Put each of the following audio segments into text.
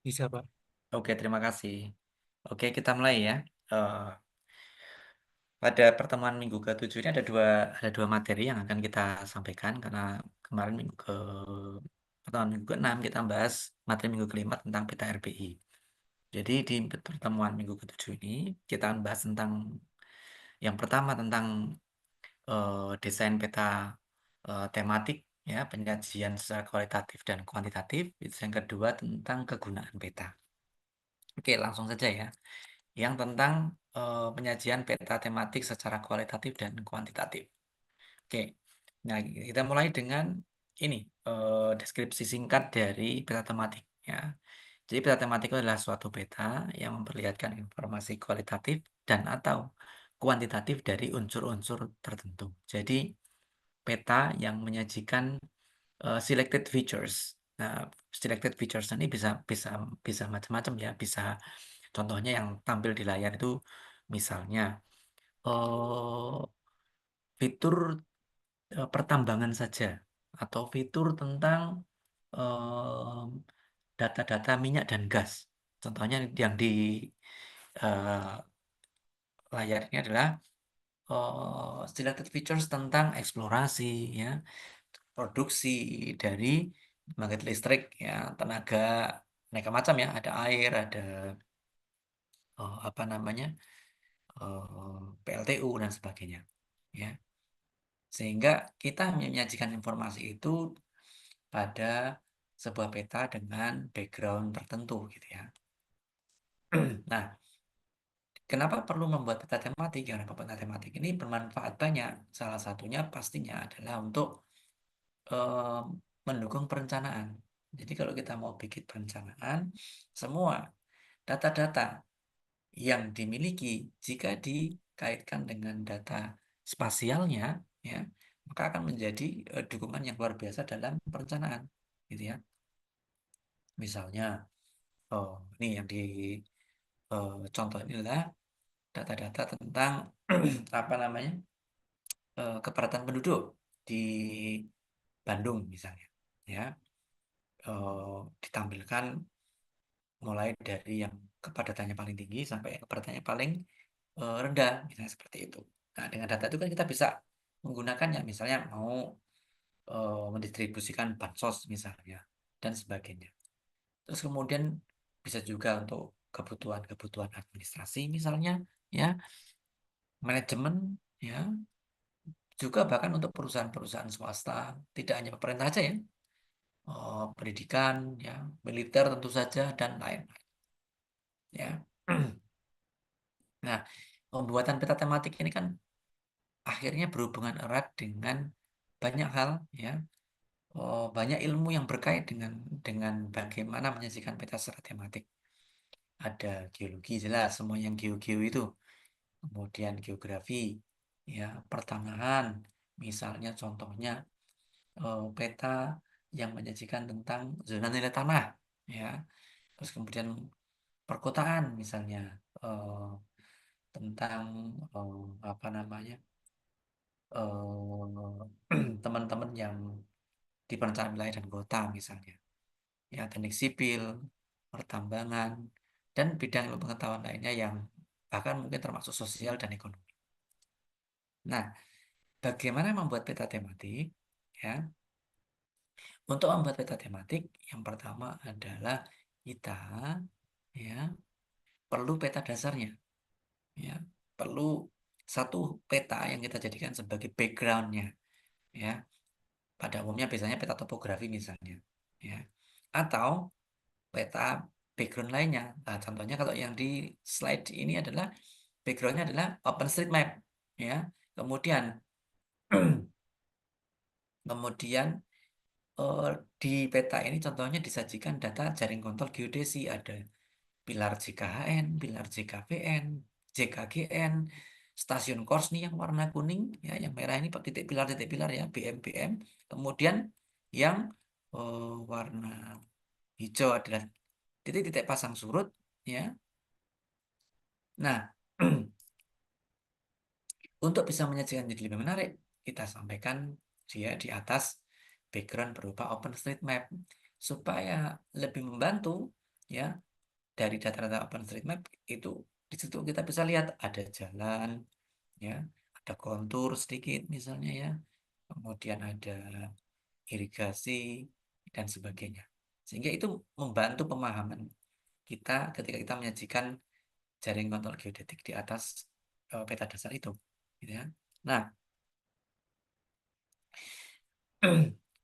Bisa, Pak. Oke, terima kasih. Oke, kita mulai ya. Eh, Pada pertemuan minggu ke-7 ini ada dua materi yang akan kita sampaikan karena kemarin pertemuan minggu ke-6 kita bahas materi minggu ke-5 tentang peta RPI. Jadi di pertemuan minggu ke-7 ini kita akan bahas tentang yang pertama tentang desain peta tematik ya, penyajian secara kualitatif dan kuantitatif. Itu yang kedua tentang kegunaan peta. Oke, langsung saja ya. Yang tentang penyajian peta tematik secara kualitatif dan kuantitatif. Oke, nah kita mulai dengan ini deskripsi singkat dari peta tematik ya. Jadi peta tematik itu adalah suatu peta yang memperlihatkan informasi kualitatif dan atau kuantitatif dari unsur-unsur tertentu. Jadi peta yang menyajikan selected features. Nah, selected features ini bisa bisa bisa macam-macam ya. Bisa contohnya yang tampil di layar itu misalnya eh, fitur pertambangan saja atau fitur tentang eh, data-data minyak dan gas. Contohnya yang di eh, layar ini adalah selected features tentang eksplorasi ya, produksi dari pembangkit listrik ya, tenaga aneka macam ya, ada air, ada apa namanya PLTU dan sebagainya ya. Sehingga kita menyajikan informasi itu pada sebuah peta dengan background tertentu gitu ya. Nah, kenapa perlu membuat peta tematik? Karena peta tematik ini bermanfaat banyak. Salah satunya pastinya adalah untuk eh, mendukung perencanaan. Jadi kalau kita mau bikin perencanaan, semua data-data yang dimiliki jika dikaitkan dengan data spasialnya, ya, maka akan menjadi dukungan yang luar biasa dalam perencanaan, gitu ya. Misalnya, ini yang di contoh ini adalah data-data tentang apa namanya kepadatan penduduk di Bandung misalnya, ya, ditampilkan mulai dari yang kepadatannya paling tinggi sampai yang kepadatannya paling rendah, misalnya seperti itu. Nah, dengan data itu kan kita bisa menggunakannya, misalnya mau mendistribusikan bansos misalnya dan sebagainya. Terus kemudian bisa juga untuk kebutuhan-kebutuhan administrasi misalnya, ya, manajemen, ya, juga bahkan untuk perusahaan-perusahaan swasta, tidak hanya pemerintah saja ya, pendidikan, ya, militer tentu saja dan lain, ya. Nah, pembuatan peta tematik ini kan akhirnya berhubungan erat dengan banyak hal, ya. Banyak ilmu yang berkait dengan bagaimana menyajikan peta secara tematik. Ada geologi jelas, semua yang geo-geo itu. Kemudian geografi, ya, pertanahan, misalnya contohnya peta yang menyajikan tentang zona nilai tanah, ya. Terus kemudian perkotaan, misalnya eh, tentang apa namanya teman-teman yang di perencanaan wilayah dan kota, misalnya, ya, teknik sipil, pertambangan, dan bidang ilmu pengetahuan lainnya yang bahkan mungkin termasuk sosial dan ekonomi. Nah, bagaimana membuat peta tematik? Ya, untuk membuat peta tematik, yang pertama adalah kita ya perlu peta dasarnya, ya, perlu satu peta yang kita jadikan sebagai backgroundnya, ya. Pada umumnya biasanya peta topografi misalnya, ya, atau peta background lainnya. Nah, contohnya kalau yang di slide ini adalah backgroundnya adalah OpenStreetMap, ya. Kemudian kemudian eh, di peta ini contohnya disajikan data jaring kontrol geodesi, ada pilar JKHN, pilar JKVN, JKGN, stasiun Korsni yang warna kuning, ya, yang merah ini titik pilar ya, BM. Kemudian yang warna hijau adalah titik-titik pasang surut, ya. Nah, untuk bisa menyajikan jadi lebih menarik, kita sampaikan dia di atas background berupa OpenStreetMap supaya lebih membantu, ya, dari data-data OpenStreetMap itu di situ kita bisa lihat ada jalan, ya, ada kontur sedikit misalnya ya, kemudian ada irigasi dan sebagainya. Sehingga itu membantu pemahaman kita ketika kita menyajikan jaring kontrol geodetik di atas peta dasar itu, gitu ya. Nah,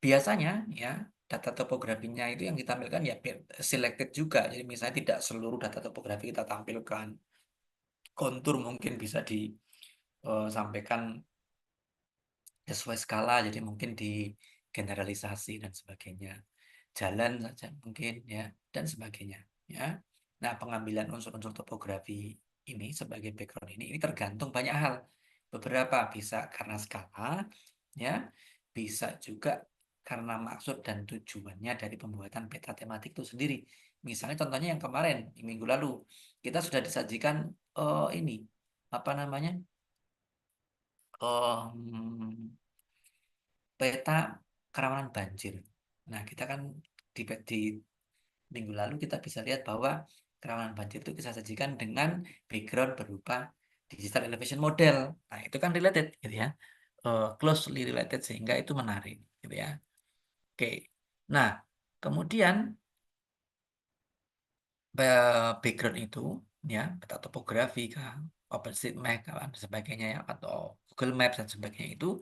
biasanya ya data topografinya itu yang ditampilkan ya selected juga. Jadi misalnya tidak seluruh data topografi kita tampilkan. Kontur mungkin bisa disampaikan sesuai skala, jadi mungkin di generalisasi dan sebagainya. Jalan saja mungkin ya dan sebagainya ya. Nah, pengambilan unsur-unsur topografi ini sebagai background ini tergantung banyak hal. Beberapa bisa karena skala ya, bisa juga karena maksud dan tujuannya dari pembuatan peta tematik itu sendiri. Misalnya contohnya yang kemarin di minggu lalu kita sudah disajikan ini apa namanya? Hmm, peta kerawanan banjir. Nah, kita kan di minggu lalu kita bisa lihat bahwa kerawanan banjir itu kita sajikan dengan background berupa digital elevation model. Nah, itu kan related gitu ya. Closely related sehingga itu menarik gitu ya. Oke. Nah, kemudian background itu ya, peta topografi kah, OpenStreetMap dan sebagainya ya atau Google Maps dan sebagainya itu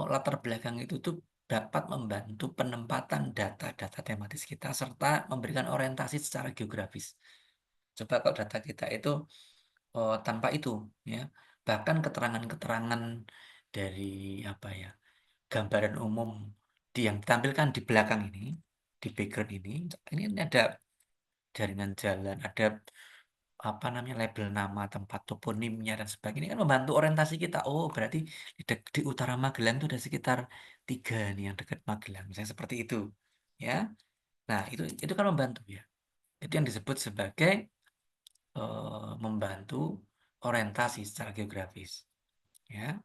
latar belakang itu tuh dapat membantu penempatan data-data tematis kita serta memberikan orientasi secara geografis. Coba kalau data kita itu tanpa itu, ya, bahkan keterangan-keterangan dari apa ya, gambaran umum yang ditampilkan di belakang di background ini ada jaringan jalan, ada apa namanya label nama tempat toponimnya dan sebagainya kan membantu orientasi kita. Oh, berarti di utara Magelang itu ada sekitar 3 nih yang dekat Magelang, misalnya seperti itu. Ya. Nah, itu kan membantu ya. Itu yang disebut sebagai membantu orientasi secara geografis. Ya.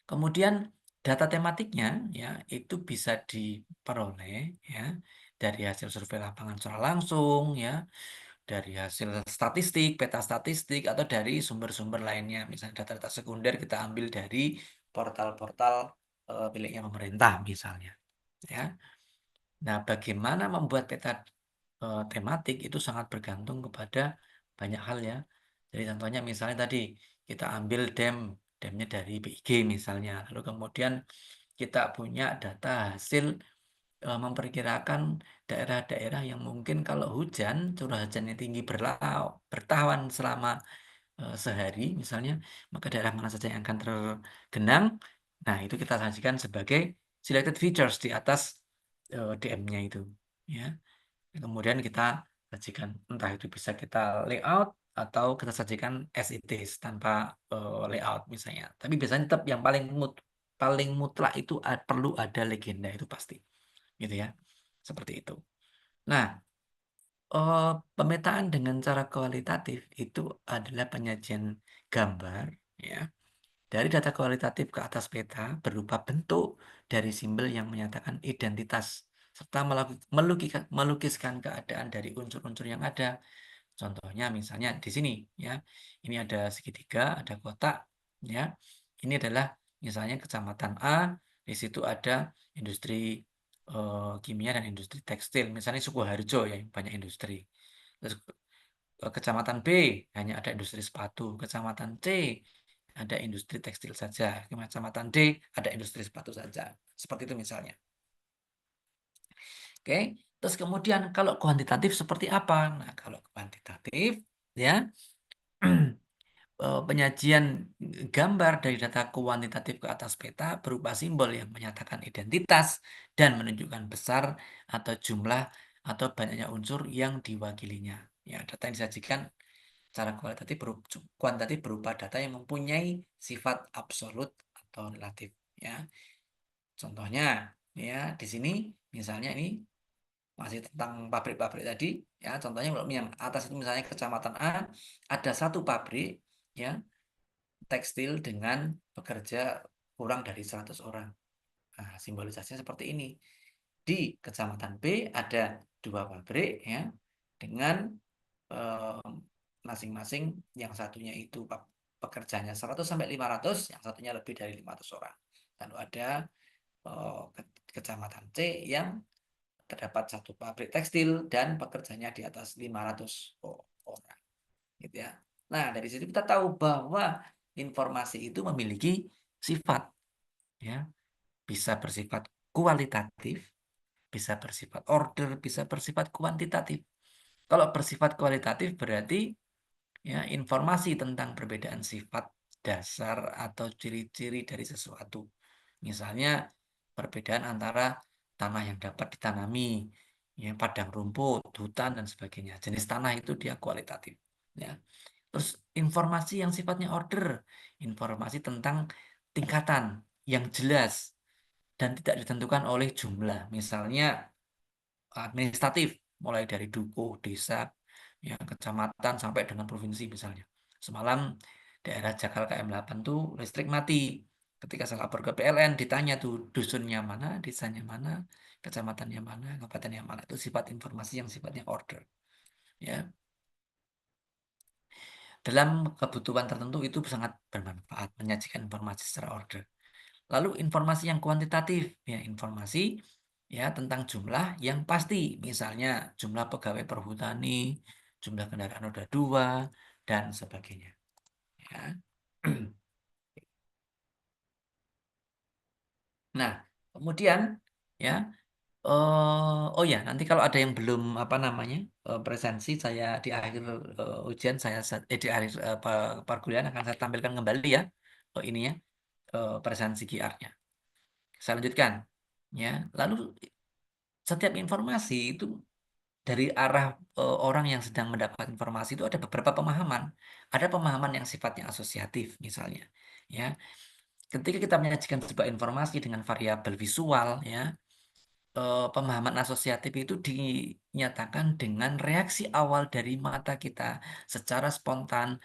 Kemudian data tematiknya ya itu bisa diperoleh ya dari hasil survei lapangan secara langsung ya, dari hasil statistik, peta statistik, atau dari sumber-sumber lainnya. Misalnya data-data sekunder kita ambil dari portal-portal miliknya pemerintah misalnya. Ya. Nah, bagaimana membuat peta tematik itu sangat bergantung kepada banyak hal ya. Jadi contohnya misalnya tadi kita ambil demnya dari BIG misalnya. Lalu kemudian kita punya data hasil memperkirakan daerah-daerah yang mungkin kalau hujan, curah hujannya tinggi bertahan selama sehari misalnya, maka daerah mana saja yang akan tergenang. Nah, itu kita sajikan sebagai selected features di atas DM-nya itu. Ya. Kemudian kita sajikan, entah itu bisa kita layout atau kita sajikan as it is tanpa layout misalnya. Tapi biasanya tetap yang paling mutlak itu perlu ada legenda itu pasti gitu ya. Seperti itu. Nah, pemetaan dengan cara kualitatif itu adalah penyajian gambar ya dari data kualitatif ke atas peta berupa bentuk dari simbol yang menyatakan identitas serta melukiskan keadaan dari unsur-unsur yang ada. Contohnya misalnya di sini ya. Ini ada segitiga, ada kotak ya. Ini adalah misalnya kecamatan A, di situ ada industri kimia dan industri tekstil. Misalnya Sukoharjo ya, banyak industri. Terus kecamatan B hanya ada industri sepatu, kecamatan C ada industri tekstil saja, kecamatan D ada industri sepatu saja. Seperti itu misalnya. Oke. Terus kemudian kalau kuantitatif seperti apa? Nah, kalau kuantitatif ya penyajian gambar dari data kuantitatif ke atas peta berupa simbol yang menyatakan identitas dan menunjukkan besar atau jumlah atau banyaknya unsur yang diwakilinya. Ya, data yang disajikan secara kuantitatif berupa data yang mempunyai sifat absolut atau relatif. Ya, contohnya ya di sini misalnya ini masih tentang pabrik-pabrik tadi. Ya, contohnya kalau yang atas itu misalnya kecamatan A ada satu pabrik ya tekstil dengan pekerja kurang dari 100 orang. Nah, simbolisasinya seperti ini. di kecamatan B ada dua pabrik ya dengan eh, masing-masing yang satunya itu pekerjanya 100 sampai 500, yang satunya lebih dari 500 orang. Lalu ada kecamatan C yang terdapat satu pabrik tekstil dan pekerjanya di atas 500 orang gitu ya. Nah, dari situ kita tahu bahwa informasi itu memiliki sifat ya, bisa bersifat kualitatif, bisa bersifat order, bisa bersifat kuantitatif. Kalau bersifat kualitatif berarti ya informasi tentang perbedaan sifat dasar atau ciri-ciri dari sesuatu. Misalnya perbedaan antara tanah yang dapat ditanami, ya, padang rumput, hutan dan sebagainya. Jenis tanah itu dia kualitatif. Ya. Terus informasi yang sifatnya order, informasi tentang tingkatan yang jelas dan tidak ditentukan oleh jumlah. Misalnya administratif, mulai dari dukuh, desa, ya, kecamatan sampai dengan provinsi misalnya. Semalam daerah Jakal KM8 tuh listrik mati. Ketika saya lapor ke PLN ditanya tuh dusunnya mana, desanya mana, kecamatannya mana, kabupatennya mana. Itu sifat informasi yang sifatnya order. Ya, dalam kebutuhan tertentu itu sangat bermanfaat menyajikan informasi secara order. Lalu informasi yang kuantitatif, ya informasi ya tentang jumlah yang pasti, misalnya jumlah pegawai perhutani, jumlah kendaraan roda dua, dan sebagainya. Ya. Nah, kemudian ya, oh ya nanti kalau ada yang belum apa namanya presensi saya di akhir ujian di akhir perkuliahan akan saya tampilkan kembali ya ininya presensi QR-nya. Saya lanjutkan. Ya, lalu setiap informasi itu dari arah orang yang sedang mendapat informasi itu ada beberapa pemahaman. Ada pemahaman yang sifatnya asosiatif misalnya. Ya, ketika kita menyajikan sebuah informasi dengan variabel visual, ya, pemahaman asosiatif itu dinyatakan dengan reaksi awal dari mata kita secara spontan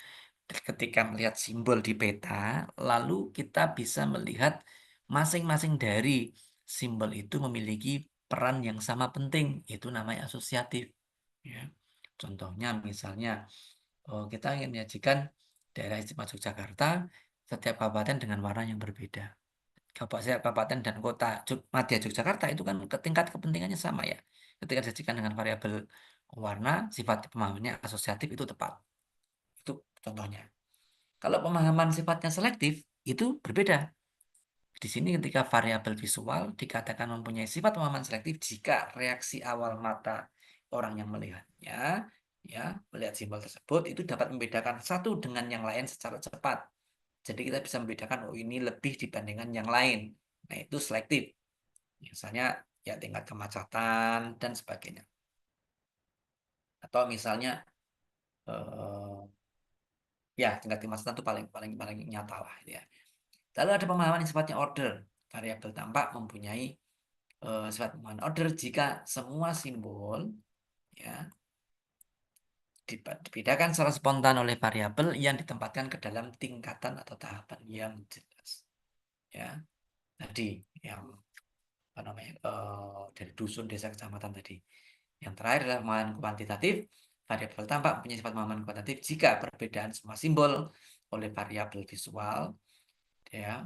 ketika melihat simbol di peta, lalu kita bisa melihat masing-masing dari simbol itu memiliki peran yang sama penting, itu namanya asosiatif. Ya. Contohnya misalnya kita ingin menyajikan daerah istimewa Yogyakarta, setiap kabupaten dengan warna yang berbeda. Kabupaten dan kota Madya Yogyakarta itu kan tingkat kepentingannya sama ya. Ketika disajikan dengan variabel warna, sifat pemahamannya asosiatif itu tepat. Itu contohnya. Kalau pemahaman sifatnya selektif, itu berbeda. Di sini ketika variabel visual dikatakan mempunyai sifat pemahaman selektif jika reaksi awal mata orang yang melihatnya, ya, melihat simbol tersebut itu dapat membedakan satu dengan yang lain secara cepat. Jadi kita bisa membedakan, oh ini lebih dibandingkan yang lain. Nah, itu selektif. Misalnya ya tingkat kemacetan dan sebagainya. Atau misalnya eh, ya tingkat kemacetan itu paling paling paling nyata lah ya. Lalu ada pemahaman yang sifatnya order. Variabel tampak mempunyai sifat pemahaman order jika semua simbol ya dibedakan secara spontan oleh variabel yang ditempatkan ke dalam tingkatan atau tahapan yang jelas. Ya, tadi yang apa namanya dari dusun, desa, kecamatan tadi. Yang terakhir adalah pemahaman kuantitatif. Variabel tampak mempunyai sifat pemahaman kuantitatif jika perbedaan semua simbol oleh variabel visual ya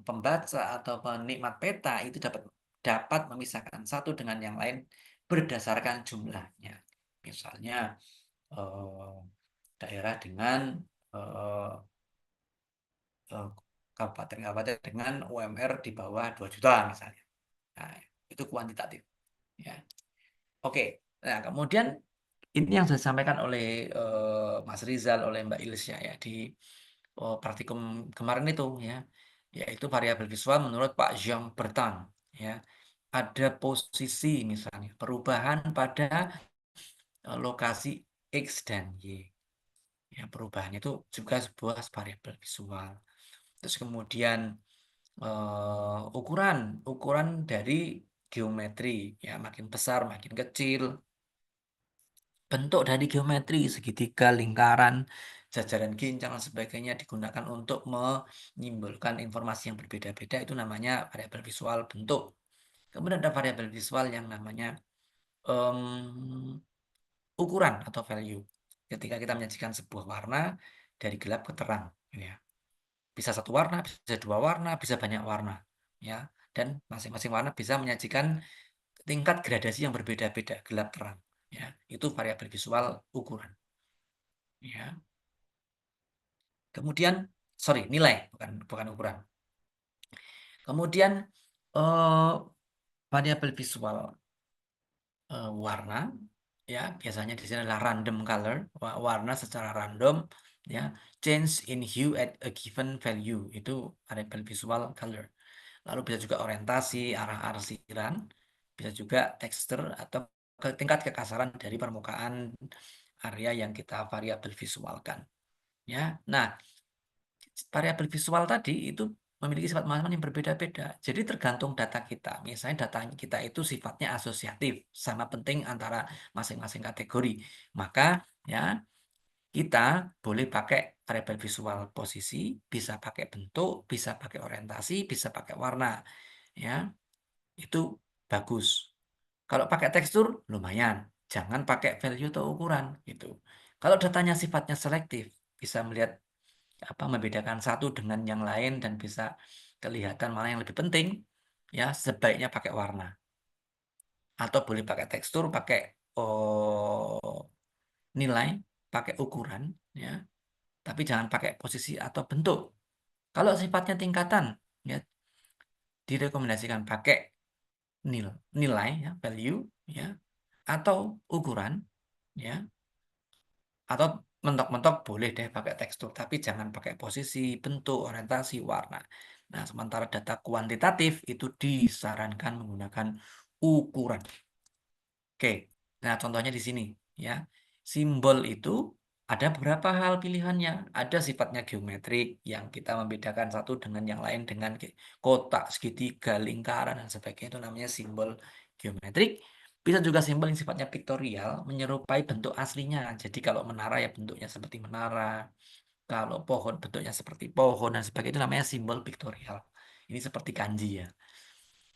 pembaca atau penikmat peta itu dapat dapat memisahkan satu dengan yang lain berdasarkan jumlahnya. Misalnya eh, daerah dengan eh, eh, kabupaten-kabupaten dengan UMR di bawah 2 juta misalnya. Nah, itu kuantitatif ya. Oke. Nah, kemudian ini yang sudah disampaikan oleh Mas Rizal, oleh Mbak Ilsya ya di praktikum kemarin itu ya, yaitu variabel visual menurut Pak Jean Bertrand ya. Ada posisi misalnya perubahan pada lokasi X dan Y. Ya, perubahan itu juga sebuah variabel visual. Terus kemudian ukuran ukuran dari geometri ya makin besar makin kecil, bentuk dari geometri segitiga lingkaran jajaran ginjal dan sebagainya digunakan untuk menyimbolkan informasi yang berbeda-beda, itu namanya variabel visual bentuk Kemudian ada variabel visual yang namanya em, ukuran atau value. Ketika kita menyajikan sebuah warna dari gelap ke terang, ya. Bisa satu warna, bisa dua warna, bisa banyak warna, ya. Dan masing-masing warna bisa menyajikan tingkat gradasi yang berbeda-beda, gelap terang, ya. Itu variabel visual ukuran, ya. Kemudian, sorry, nilai, bukan bukan ukuran. Kemudian eh, variabel visual warna, ya biasanya di sini adalah random color, warna secara random, ya change in hue at a given value, itu variabel visual color. Lalu bisa juga orientasi, arah arsiran, bisa juga tekstur atau tingkat kekasaran dari permukaan area yang kita variabel visualkan, ya. Nah, variabel visual tadi itu memiliki sifat pemahaman yang berbeda-beda. Jadi tergantung data kita. Misalnya data kita itu sifatnya asosiatif, sama penting antara masing-masing kategori. Maka ya kita boleh pakai variabel visual posisi, bisa pakai bentuk, bisa pakai orientasi, bisa pakai warna. Ya, itu bagus. Kalau pakai tekstur lumayan. Jangan pakai value atau ukuran gitu. Kalau datanya sifatnya selektif, bisa melihat membedakan satu dengan yang lain dan bisa kelihatan mana yang lebih penting, ya sebaiknya pakai warna atau boleh pakai tekstur, pakai oh, nilai, pakai ukuran, ya, tapi jangan pakai posisi atau bentuk. Kalau sifatnya tingkatan, ya direkomendasikan pakai nilai, ya value, ya atau ukuran, ya, atau mentok-mentok boleh deh pakai tekstur, tapi jangan pakai posisi, bentuk, orientasi, warna. Nah, sementara data kuantitatif itu disarankan menggunakan ukuran. Oke, nah contohnya di sini ya. Simbol itu ada beberapa hal pilihannya. Ada sifatnya geometrik yang kita membedakan satu dengan yang lain dengan kotak, segitiga, lingkaran dan sebagainya, itu namanya simbol geometrik. Bisa juga simbol yang sifatnya piktorial, menyerupai bentuk aslinya. Jadi kalau menara ya bentuknya seperti menara, kalau pohon bentuknya seperti pohon dan sebagainya, itu namanya simbol piktorial. Ini seperti kanji ya.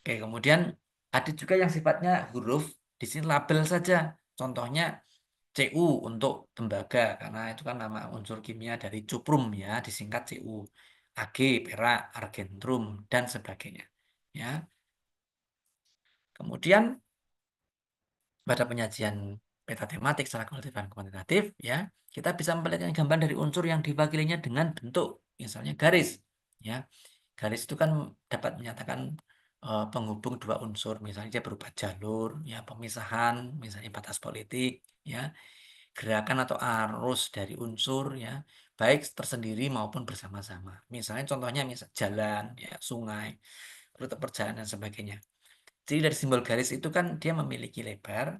Oke, kemudian ada juga yang sifatnya huruf, di sini label saja. Contohnya Cu untuk tembaga, karena itu kan nama unsur kimia dari cuprum ya, disingkat Cu. Ag, perak, argentum, dan sebagainya. Ya. Kemudian pada penyajian peta tematik secara kualitatif dan kuantitatif, ya, kita bisa memperlihatkan gambar dari unsur yang diwakilinya dengan bentuk, misalnya garis. Ya, garis itu kan dapat menyatakan penghubung dua unsur, misalnya dia berupa jalur, ya pemisahan, misalnya batas politik, ya gerakan atau arus dari unsur, ya baik tersendiri maupun bersama-sama. Misalnya contohnya misal jalan, ya sungai, rute perjalanan dan sebagainya. Jadi dari simbol garis itu kan dia memiliki lebar,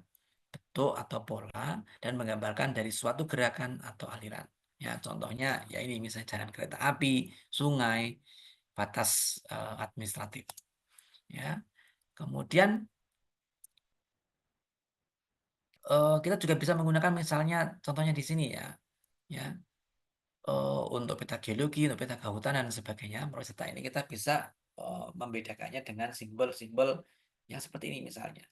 bentuk atau pola dan menggambarkan dari suatu gerakan atau aliran. Ya, contohnya ya ini misalnya jalan kereta api, sungai, batas administratif. Ya, kemudian kita juga bisa menggunakan misalnya contohnya di sini ya, ya untuk peta geologi, untuk peta kehutanan dan sebagainya. Proses data ini kita bisa membedakannya dengan simbol-simbol yang seperti ini misalnya,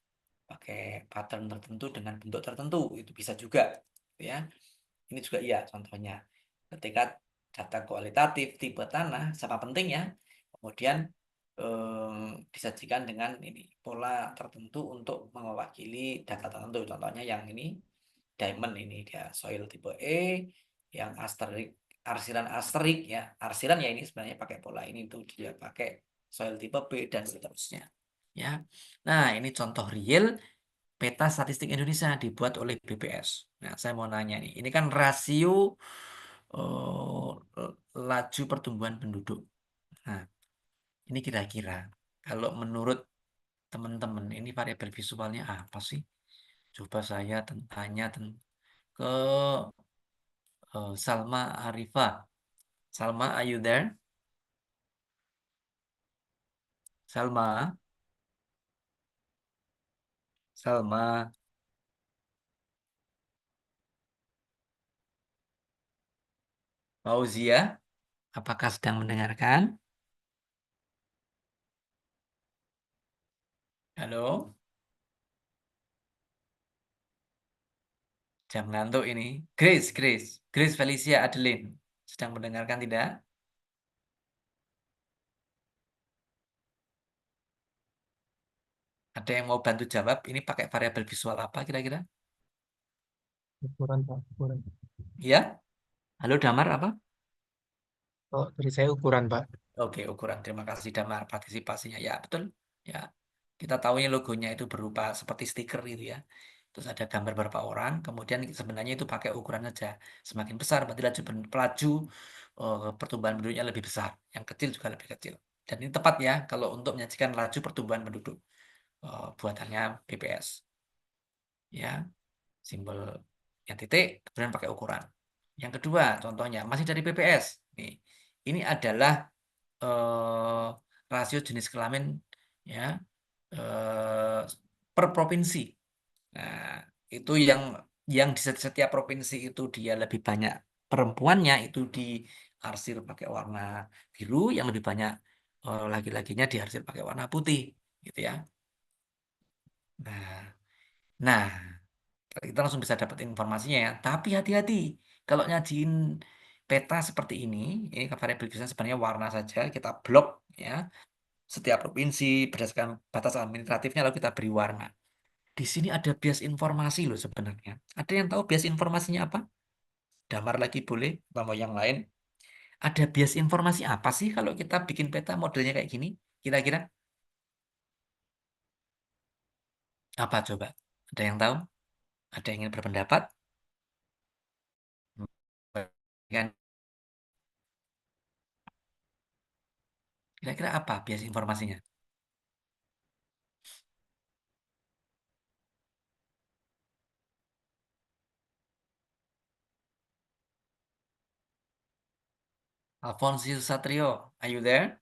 pakai pattern tertentu dengan bentuk tertentu itu bisa juga, ya. Ini juga iya contohnya. Ketika data kualitatif tipe tanah sama penting ya, kemudian disajikan dengan ini pola tertentu untuk mewakili data tertentu. Contohnya yang ini diamond, ini dia soil tipe E, yang asterik, arsiran asterik ya. Arsiran ya ini sebenarnya pakai pola ini tuh dia pakai soil tipe B dan seterusnya. Ya. Nah, ini contoh real peta statistik Indonesia dibuat oleh BPS. Nah, saya mau nanya nih, ini kan rasio laju pertumbuhan penduduk. Nah, ini kira-kira kalau menurut teman-teman ini variabel visualnya apa sih? Coba saya tanya ke Salma Arifah. Salma, are you there? Salma, Salma, Fauzia, apakah sedang mendengarkan? Halo, jam ngantuk ini. Grace, Grace, Grace Felicia Adeline. Sedang mendengarkan tidak? Ada yang mau bantu jawab? Ini pakai variabel visual apa kira-kira? Ukuran Pak, ukuran. Ya? Halo Damar apa? Oh, dari saya ukuran Pak. Oke, ukuran. Terima kasih Damar partisipasinya. Ya, betul. Ya, kita tahunya logonya itu berupa seperti stiker gitu ya. Terus ada gambar beberapa orang. Kemudian sebenarnya itu pakai ukuran saja. Semakin besar berarti pelaju pertumbuhan penduduknya lebih besar. Yang kecil juga lebih kecil. Dan ini tepat ya kalau untuk menyajikan laju pertumbuhan penduduk buatannya BPS. Ya, simbol yang titik kemudian pakai ukuran. Yang kedua, contohnya masih dari BPS. Nih, ini adalah eh, rasio jenis kelamin ya eh, per provinsi. Nah, itu yang di setiap provinsi itu dia lebih banyak perempuannya itu diarsir pakai warna biru, yang lebih banyak laki-lakinya diarsir pakai warna putih, gitu ya. Nah, nah kita langsung bisa dapat informasinya ya. Tapi hati-hati kalau nyajiin peta seperti ini variabel bisa sebenarnya warna saja kita blok ya setiap provinsi berdasarkan batas administratifnya lalu kita beri warna. Di sini ada bias informasi loh sebenarnya. Ada yang tahu bias informasinya apa? Damar lagi boleh, atau mau yang lain. Ada bias informasi apa sih kalau kita bikin peta modelnya kayak gini? Kira-kira apa coba? Ada yang tahu? Ada yang ingin berpendapat? Kan? Kira-kira apa bias informasinya? Alfonso Satrio, are you there?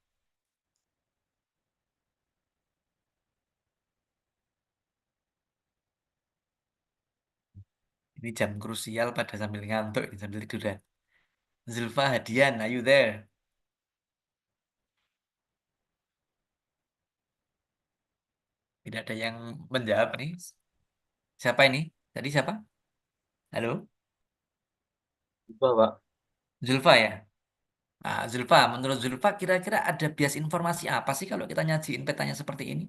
Ini jam krusial pada sambil ngantuk, ini sambil tiduran. Zulfa Hadian, are you there? Tidak ada yang menjawab nih. Siapa ini? Tadi siapa? Halo? Coba Pak. Zulfa ya? Nah, Zulfa, menurut Zulfa kira-kira ada bias informasi apa sih kalau kita nyajiin petanya seperti ini?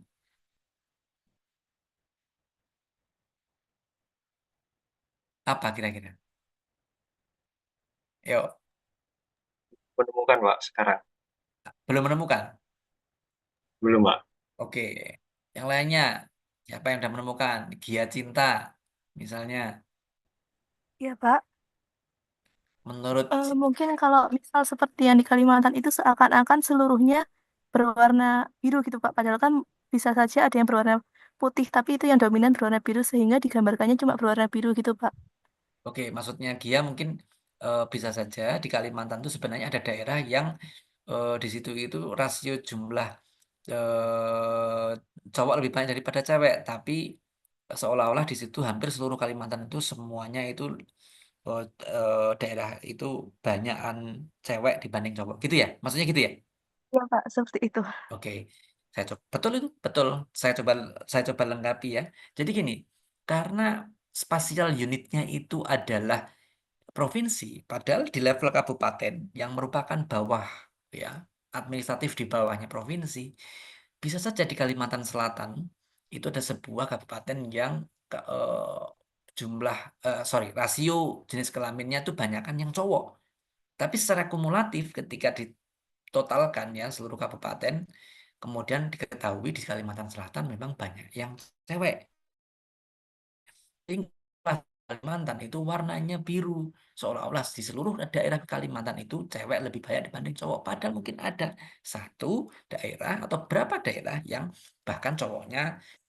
Apa kira-kira? Yuk, Menemukan Pak sekarang. belum menemukan. Belum Pak. Oke, yang lainnya, siapa yang sudah menemukan? Gia Cinta, misalnya. Ya, Pak. Menurut, Mungkin kalau misal seperti yang di Kalimantan itu seakan-akan seluruhnya berwarna biru gitu, Pak. Padahal kan bisa saja ada yang berwarna putih, tapi itu yang dominan berwarna biru sehingga digambarkannya cuma berwarna biru gitu, Pak. oke, maksudnya Gia mungkin bisa saja di Kalimantan itu sebenarnya ada daerah yang di situ itu rasio jumlah cowok lebih banyak daripada cewek, tapi seolah-olah di situ hampir seluruh Kalimantan itu semuanya itu oh, daerah itu banyakan cewek dibanding cowok gitu ya maksudnya gitu ya Ya, Pak, seperti itu. oke saya coba betul itu betul saya coba lengkapi ya jadi gini karena spasial unitnya itu adalah provinsi padahal di level kabupaten yang merupakan bawah ya administratif di bawahnya provinsi bisa saja di Kalimantan Selatan itu ada sebuah kabupaten yang jumlah sorry rasio jenis kelaminnya itu banyakan yang cowok. Tapi secara kumulatif ketika ditotalkan ya seluruh kabupaten, kemudian diketahui di Kalimantan Selatan memang banyak yang cewek. Tingkat Kalimantan itu warnanya biru. Seolah-olah di seluruh daerah Kalimantan itu cewek lebih banyak dibanding cowok. Padahal mungkin ada satu daerah atau berapa daerah yang bahkan cowoknya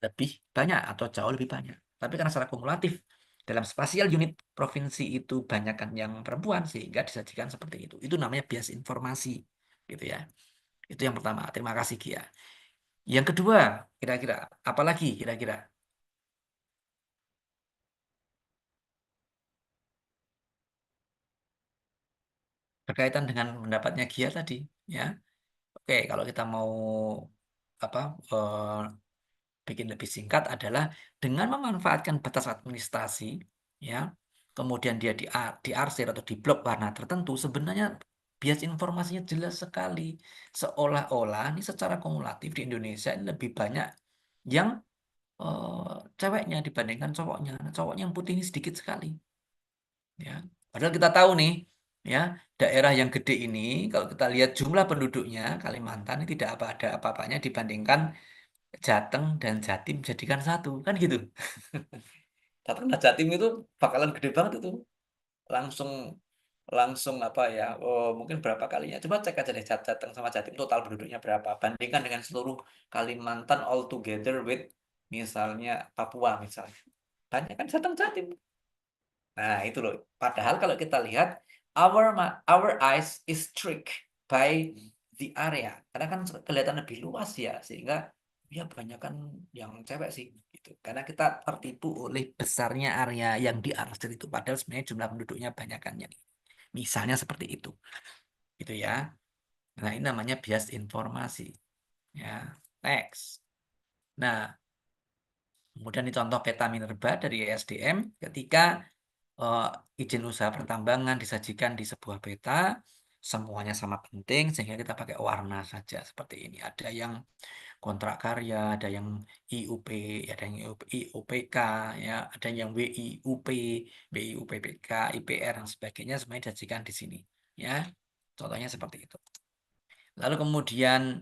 lebih banyak atau jauh lebih banyak. Tapi karena secara kumulatif dalam spasial unit provinsi itu banyakkan yang perempuan sehingga disajikan seperti itu. Itu namanya bias informasi gitu ya. Itu yang pertama. Terima kasih Gia. Yang kedua, kira-kira apalagi kira-kira berkaitan dengan pendapatnya Gia tadi ya. Oke, kalau kita mau apa bikin lebih singkat adalah dengan memanfaatkan batas administrasi, ya, kemudian dia diarsir atau diblok warna tertentu, sebenarnya bias informasinya jelas sekali. Seolah-olah ini secara kumulatif di Indonesia ini lebih banyak yang ceweknya dibandingkan cowoknya. Nah, cowoknya yang putih ini sedikit sekali. Ya, padahal kita tahu nih, ya, daerah yang gede ini kalau kita lihat jumlah penduduknya Kalimantan ini tidak ada apa-apanya dibandingkan Jateng dan Jatim jadikan satu, kan gitu. Jateng dan Jatim itu bakalan gede banget itu. Langsung langsung apa ya? Oh, mungkin berapa kalinya? Coba cek aja deh Jateng sama Jatim total penduduknya berapa. Bandingkan dengan seluruh Kalimantan all together with misalnya Papua misalnya. Banyak kan Jateng Jatim. Nah, itu loh. Padahal kalau kita lihat our eyes is tricked by the area. Karena kan kelihatan lebih luas ya, sehingga ya kebanyakan yang cewek sih gitu. Karena kita tertipu oleh besarnya area yang diarsir itu padahal sebenarnya jumlah penduduknya banyakannya. Misalnya seperti itu. Gitu ya. Nah, ini namanya bias informasi. Ya. Next. Nah, kemudian ini contoh peta minerba dari ESDM ketika izin usaha pertambangan disajikan di sebuah peta, semuanya sama penting sehingga kita pakai warna saja seperti ini. Ada yang kontrak karya, ada yang IUP, ada yang IUPK, ya, ada yang WIUP, WIUPPK, IPR dan sebagainya semuanya disajikan di sini, ya. Contohnya seperti itu. Lalu kemudian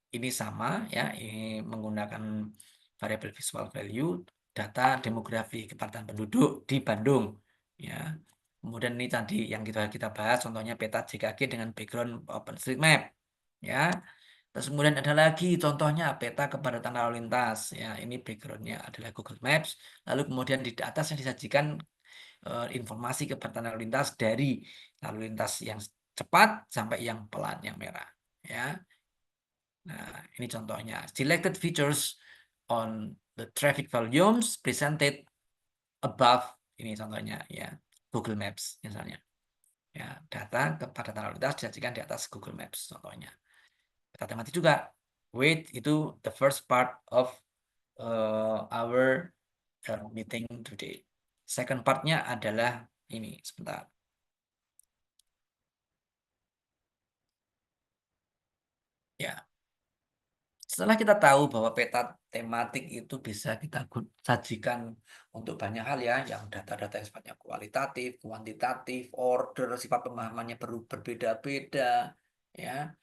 ini sama, ya, ini menggunakan variable visual value data demografi kepadatan penduduk di Bandung, ya. Kemudian ini tadi yang kita bahas contohnya peta JKG dengan background OpenStreetMap, ya. Terus kemudian ada lagi contohnya peta kepadatan lalu lintas, ya. Ini backgroundnya adalah Google Maps. Lalu kemudian di atasnya disajikan informasi kepadatan lalu lintas dari lalu lintas yang cepat sampai yang pelan, yang merah, ya. Nah, ini contohnya. Selected features on the traffic volumes presented above. Ini contohnya, ya. Google Maps misalnya. Ya, data kepadatan lalu lintas disajikan di atas Google Maps contohnya. Peta tematik juga. Wait, itu the first part of our meeting today. Second partnya adalah ini, sebentar. Ya, setelah kita tahu bahwa peta tematik itu bisa kita sajikan untuk banyak hal ya, yang data-data yang sifatnya kualitatif, kuantitatif, order, sifat pemahamannya berbeda-beda, ya,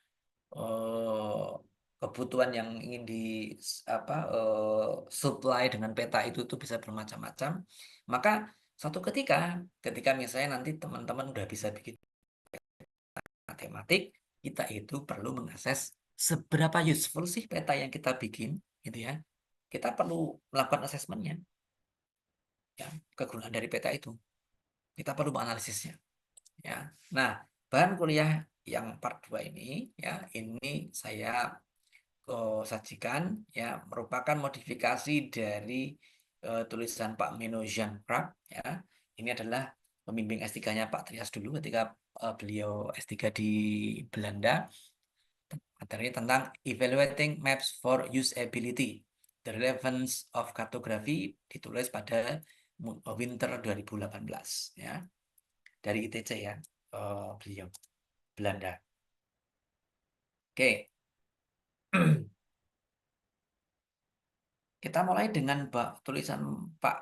kebutuhan yang ingin di supply dengan peta itu tuh bisa bermacam-macam. Maka suatu ketika misalnya nanti teman-teman udah bisa bikin matematik, kita itu perlu mengakses seberapa useful sih peta yang kita bikin, gitu ya. Kita perlu melakukan asesmennya, ya, kegunaan dari peta itu. Kita perlu menganalisisnya, ya. Nah, bahan kuliah yang part 2 ini, ya, ini saya sajikan, ya, merupakan modifikasi dari tulisan Pak Menno Jean Prat, ya. Ini adalah pembimbing S3-nya Pak Trias dulu ketika beliau S3 di Belanda. Materi tentang Evaluating Maps for Usability, The Relevance of Cartography, ditulis pada winter 2018, ya, dari ITC, ya, beliau Belanda. Oke. Kita mulai dengan tulisan Pak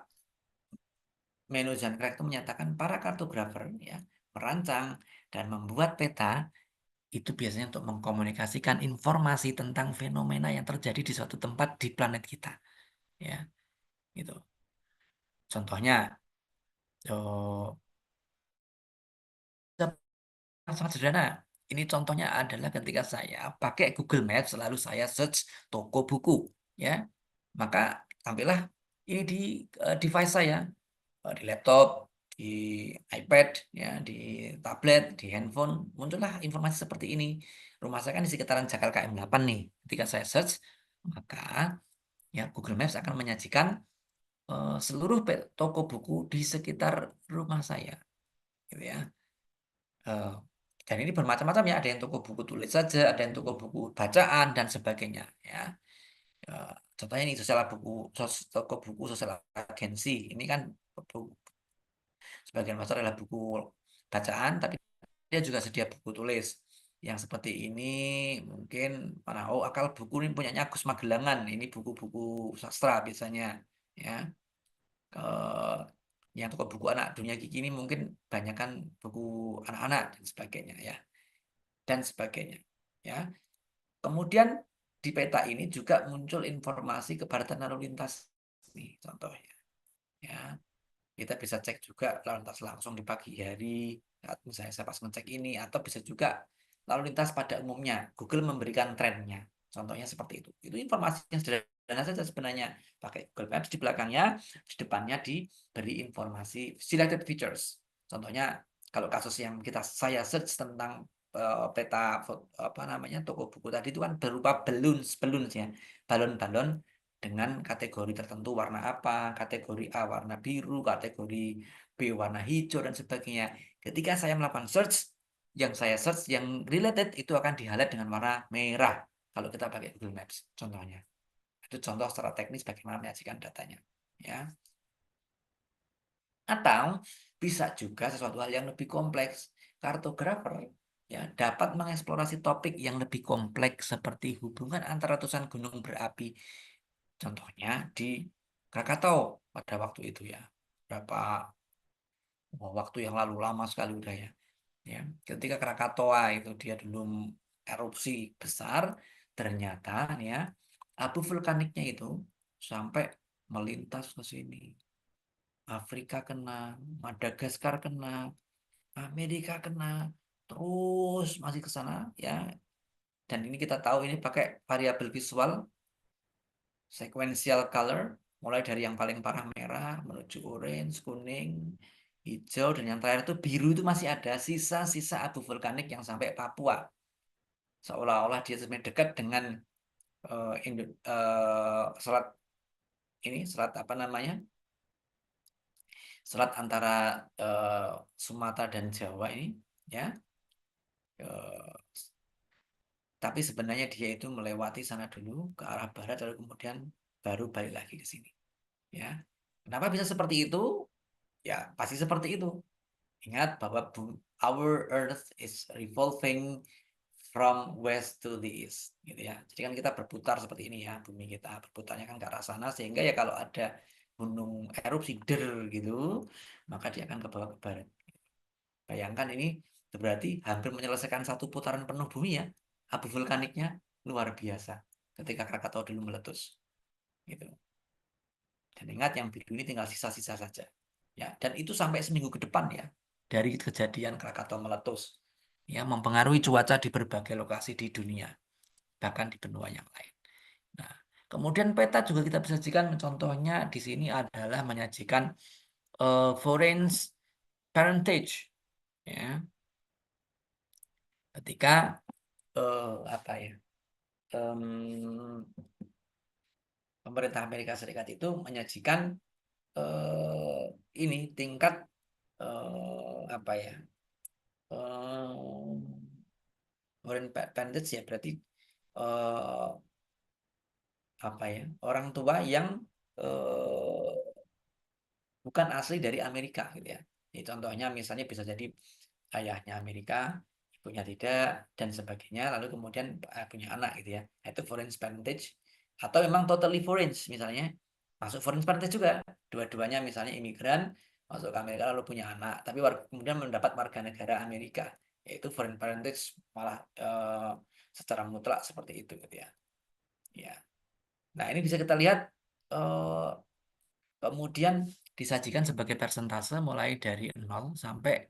Menno Jean Prat itu menyatakan para kartografer, ya, merancang dan membuat peta itu biasanya untuk mengkomunikasikan informasi tentang fenomena yang terjadi di suatu tempat di planet kita, ya, gitu. Contohnya, sangat sederhana. Ini contohnya adalah ketika saya pakai Google Maps, lalu saya search toko buku, ya, maka tampillah ini di device saya, di laptop, di iPad, ya, di tablet, di handphone, muncullah informasi seperti ini. Rumah saya kan di sekitaran Jakarta KM8 nih. Ketika saya search, maka ya Google Maps akan menyajikan seluruh toko buku di sekitar rumah saya, gitu ya. Dan ini bermacam-macam ya, ada yang toko buku tulis saja, ada yang toko buku bacaan dan sebagainya, ya. Contohnya ini toko buku sosial agensi. Ini kan sebagian besar adalah buku bacaan, tapi dia juga sedia buku tulis. Yang seperti ini mungkin akal buku ini punyanya Gus Magelangan. Ini buku-buku sastra biasanya, ya. Yang toko buku anak Dunia Gigi ini mungkin banyak kan buku anak-anak dan sebagainya, ya, dan sebagainya, ya. Kemudian di peta ini juga muncul informasi kepadatan lalu lintas, nih contohnya, ya. Kita bisa cek juga lalu lintas langsung di pagi hari, saat misalnya saya pas ngecek ini, atau bisa juga lalu lintas pada umumnya. Google memberikan trennya, contohnya seperti itu. Itu informasi yang sederhana saja sebenarnya. Pakai Google Maps di belakangnya, di depannya diberi informasi selected features. Contohnya kalau kasus yang saya search tentang peta apa namanya toko buku tadi itu kan berupa balloons ya, balon-balon dengan kategori tertentu warna apa, kategori A warna biru, kategori B warna hijau dan sebagainya. Ketika saya melakukan search, yang saya search yang related itu akan di-highlight dengan warna merah kalau kita pakai Google Maps contohnya. Itu contoh secara teknis bagaimana menyajikan datanya, ya. Atau bisa juga sesuatu hal yang lebih kompleks. Kartografer ya dapat mengeksplorasi topik yang lebih kompleks seperti hubungan antara ratusan gunung berapi. Contohnya di Krakatau pada waktu itu, ya. Berapa waktu yang lalu, lama sekali udah, ya. Ya, ketika Krakatoa itu dia dulu erupsi besar, ternyata ya abu vulkaniknya itu sampai melintas ke sini. Afrika kena, Madagaskar kena, Amerika kena, terus masih ke sana, ya. Dan ini kita tahu ini pakai variabel visual, sequential color, mulai dari yang paling parah merah menuju orange, kuning, hijau, dan yang terakhir itu biru. Itu masih ada sisa-sisa abu vulkanik yang sampai Papua. Seolah-olah dia sebenarnya dekat dengan selat selat apa namanya? Selat antara Sumatera dan Jawa ini, ya. Eh, tapi sebenarnya dia itu melewati sana dulu ke arah barat, lalu kemudian baru balik lagi ke sini, ya. Kenapa bisa seperti itu? Ya pasti seperti itu. Ingat bahwa our Earth is revolving from west to the east, gitu ya. Jadi kan kita berputar seperti ini, ya, bumi kita berputarnya kan ke arah sana, sehingga ya kalau ada gunung erupsi gitu, maka dia akan ke bawah ke barat. Bayangkan ini berarti hampir menyelesaikan satu putaran penuh bumi, ya. Abu vulkaniknya luar biasa ketika Krakatau dulu meletus, gitu. Dan ingat yang biru ini tinggal sisa-sisa saja, ya. Dan itu sampai seminggu ke depan, ya, dari kejadian Krakatau meletus, ya, mempengaruhi cuaca di berbagai lokasi di dunia, bahkan di benua yang lain. Nah, kemudian peta juga kita bisa sajikan, contohnya di sini adalah menyajikan foreign parentage, ya. Ketika apa ya? Pemerintah Amerika Serikat itu menyajikan ini tingkat apa ya? Foreign parentage, ya, berarti apa ya? Orang tua yang bukan asli dari Amerika, gitu ya. Jadi contohnya misalnya bisa jadi ayahnya Amerika, ibunya tidak, dan sebagainya, lalu kemudian punya anak, gitu ya. Nah, itu foreign parentage. Atau memang totally foreign, misalnya masuk foreign parentage juga, dua-duanya misalnya imigran masuk ke Amerika lalu punya anak, tapi kemudian mendapat warga negara Amerika, yaitu foreign parentage, malah secara mutlak seperti itu, gitu ya. Ya. Nah, ini bisa kita lihat kemudian disajikan sebagai persentase mulai dari 0 sampai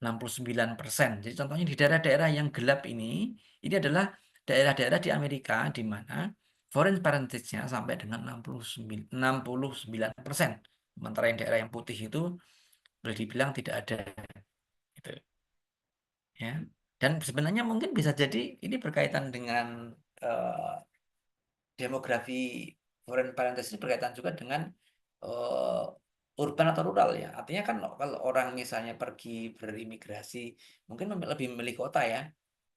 69%. Jadi contohnya di daerah-daerah yang gelap ini adalah daerah-daerah di Amerika di mana foreign parentage-nya sampai dengan 69%. Sementara yang daerah yang putih itu boleh dibilang tidak ada, gitu, ya. Dan sebenarnya mungkin bisa jadi ini berkaitan dengan demografi. Foreign parentage ini berkaitan juga dengan urban atau rural, ya. Artinya kan kalau orang misalnya pergi berimigrasi mungkin lebih memilih kota, ya,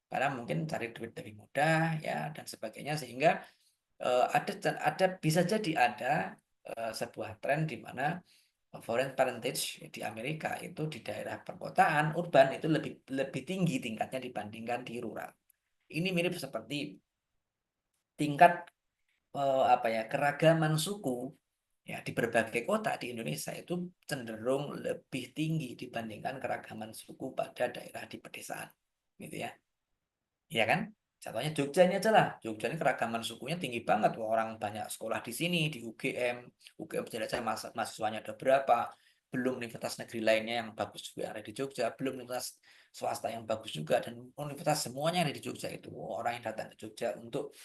karena mungkin cari duit lebih mudah, ya, dan sebagainya, sehingga ada bisa jadi ada sebuah tren di mana foreign parentage di Amerika itu di daerah perkotaan urban itu lebih lebih tinggi tingkatnya dibandingkan di rural. Ini mirip seperti tingkat apa ya, keragaman suku ya di berbagai kota di Indonesia itu cenderung lebih tinggi dibandingkan keragaman suku pada daerah di pedesaan, gitu ya. Iya kan? Contohnya Jogja ini aja lah. Jogja ini keragaman sukunya tinggi banget. Wah, orang banyak sekolah di sini, di UGM. UGM jelajah mahasiswanya ada berapa. Belum universitas negeri lainnya yang bagus juga yang ada di Jogja. Belum universitas swasta yang bagus juga. Dan universitas semuanya yang ada di Jogja itu. Orang yang datang ke Jogja untuk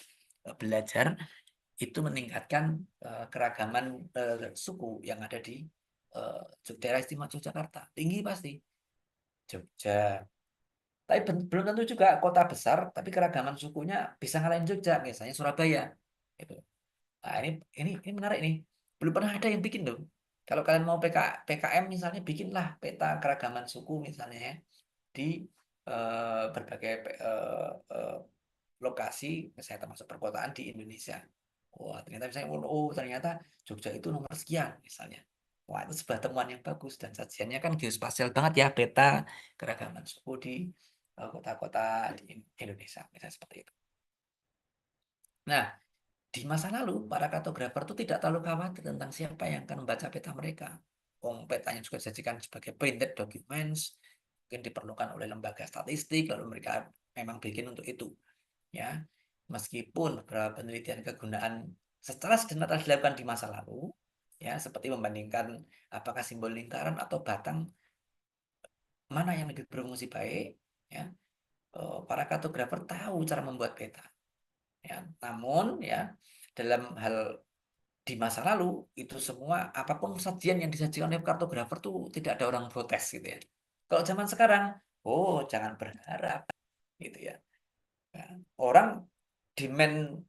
belajar itu meningkatkan keragaman suku yang ada di daerah istimewa Yogyakarta. Tinggi pasti. Jogja. Tapi belum tentu juga kota besar, tapi keragaman sukunya bisa ngalahin Jogja, misalnya Surabaya. Gitu. Nah, ini menarik nih. Belum pernah ada yang bikin tuh. Kalau kalian mau PKM misalnya, bikinlah peta keragaman suku misalnya ya, di berbagai eh, lokasi, misalnya termasuk perkotaan di Indonesia. Wah, ternyata misalnya, ternyata Jogja itu nomor sekian misalnya. Wah, itu sebuah temuan yang bagus dan sajiannya kan geospasial banget ya, peta keragaman suku di kota-kota di Indonesia, misalnya seperti itu. Nah, di masa lalu, para kartografer itu tidak terlalu khawatir tentang siapa yang akan membaca peta mereka. Petanya juga disajikan sebagai printed documents, mungkin diperlukan oleh lembaga statistik, lalu mereka memang bikin untuk itu. Ya, meskipun beberapa penelitian kegunaan secara sederhana telah dilakukan di masa lalu, ya, seperti membandingkan apakah simbol lingkaran atau batang mana yang lebih berfungsi baik, ya, para kartografer tahu cara membuat peta. Ya, namun ya dalam hal di masa lalu itu semua apapun sajian yang disajikan oleh kartografer tuh tidak ada orang protes gitu ya. Kalau zaman sekarang, oh jangan berharap gitu ya. Nah, orang demand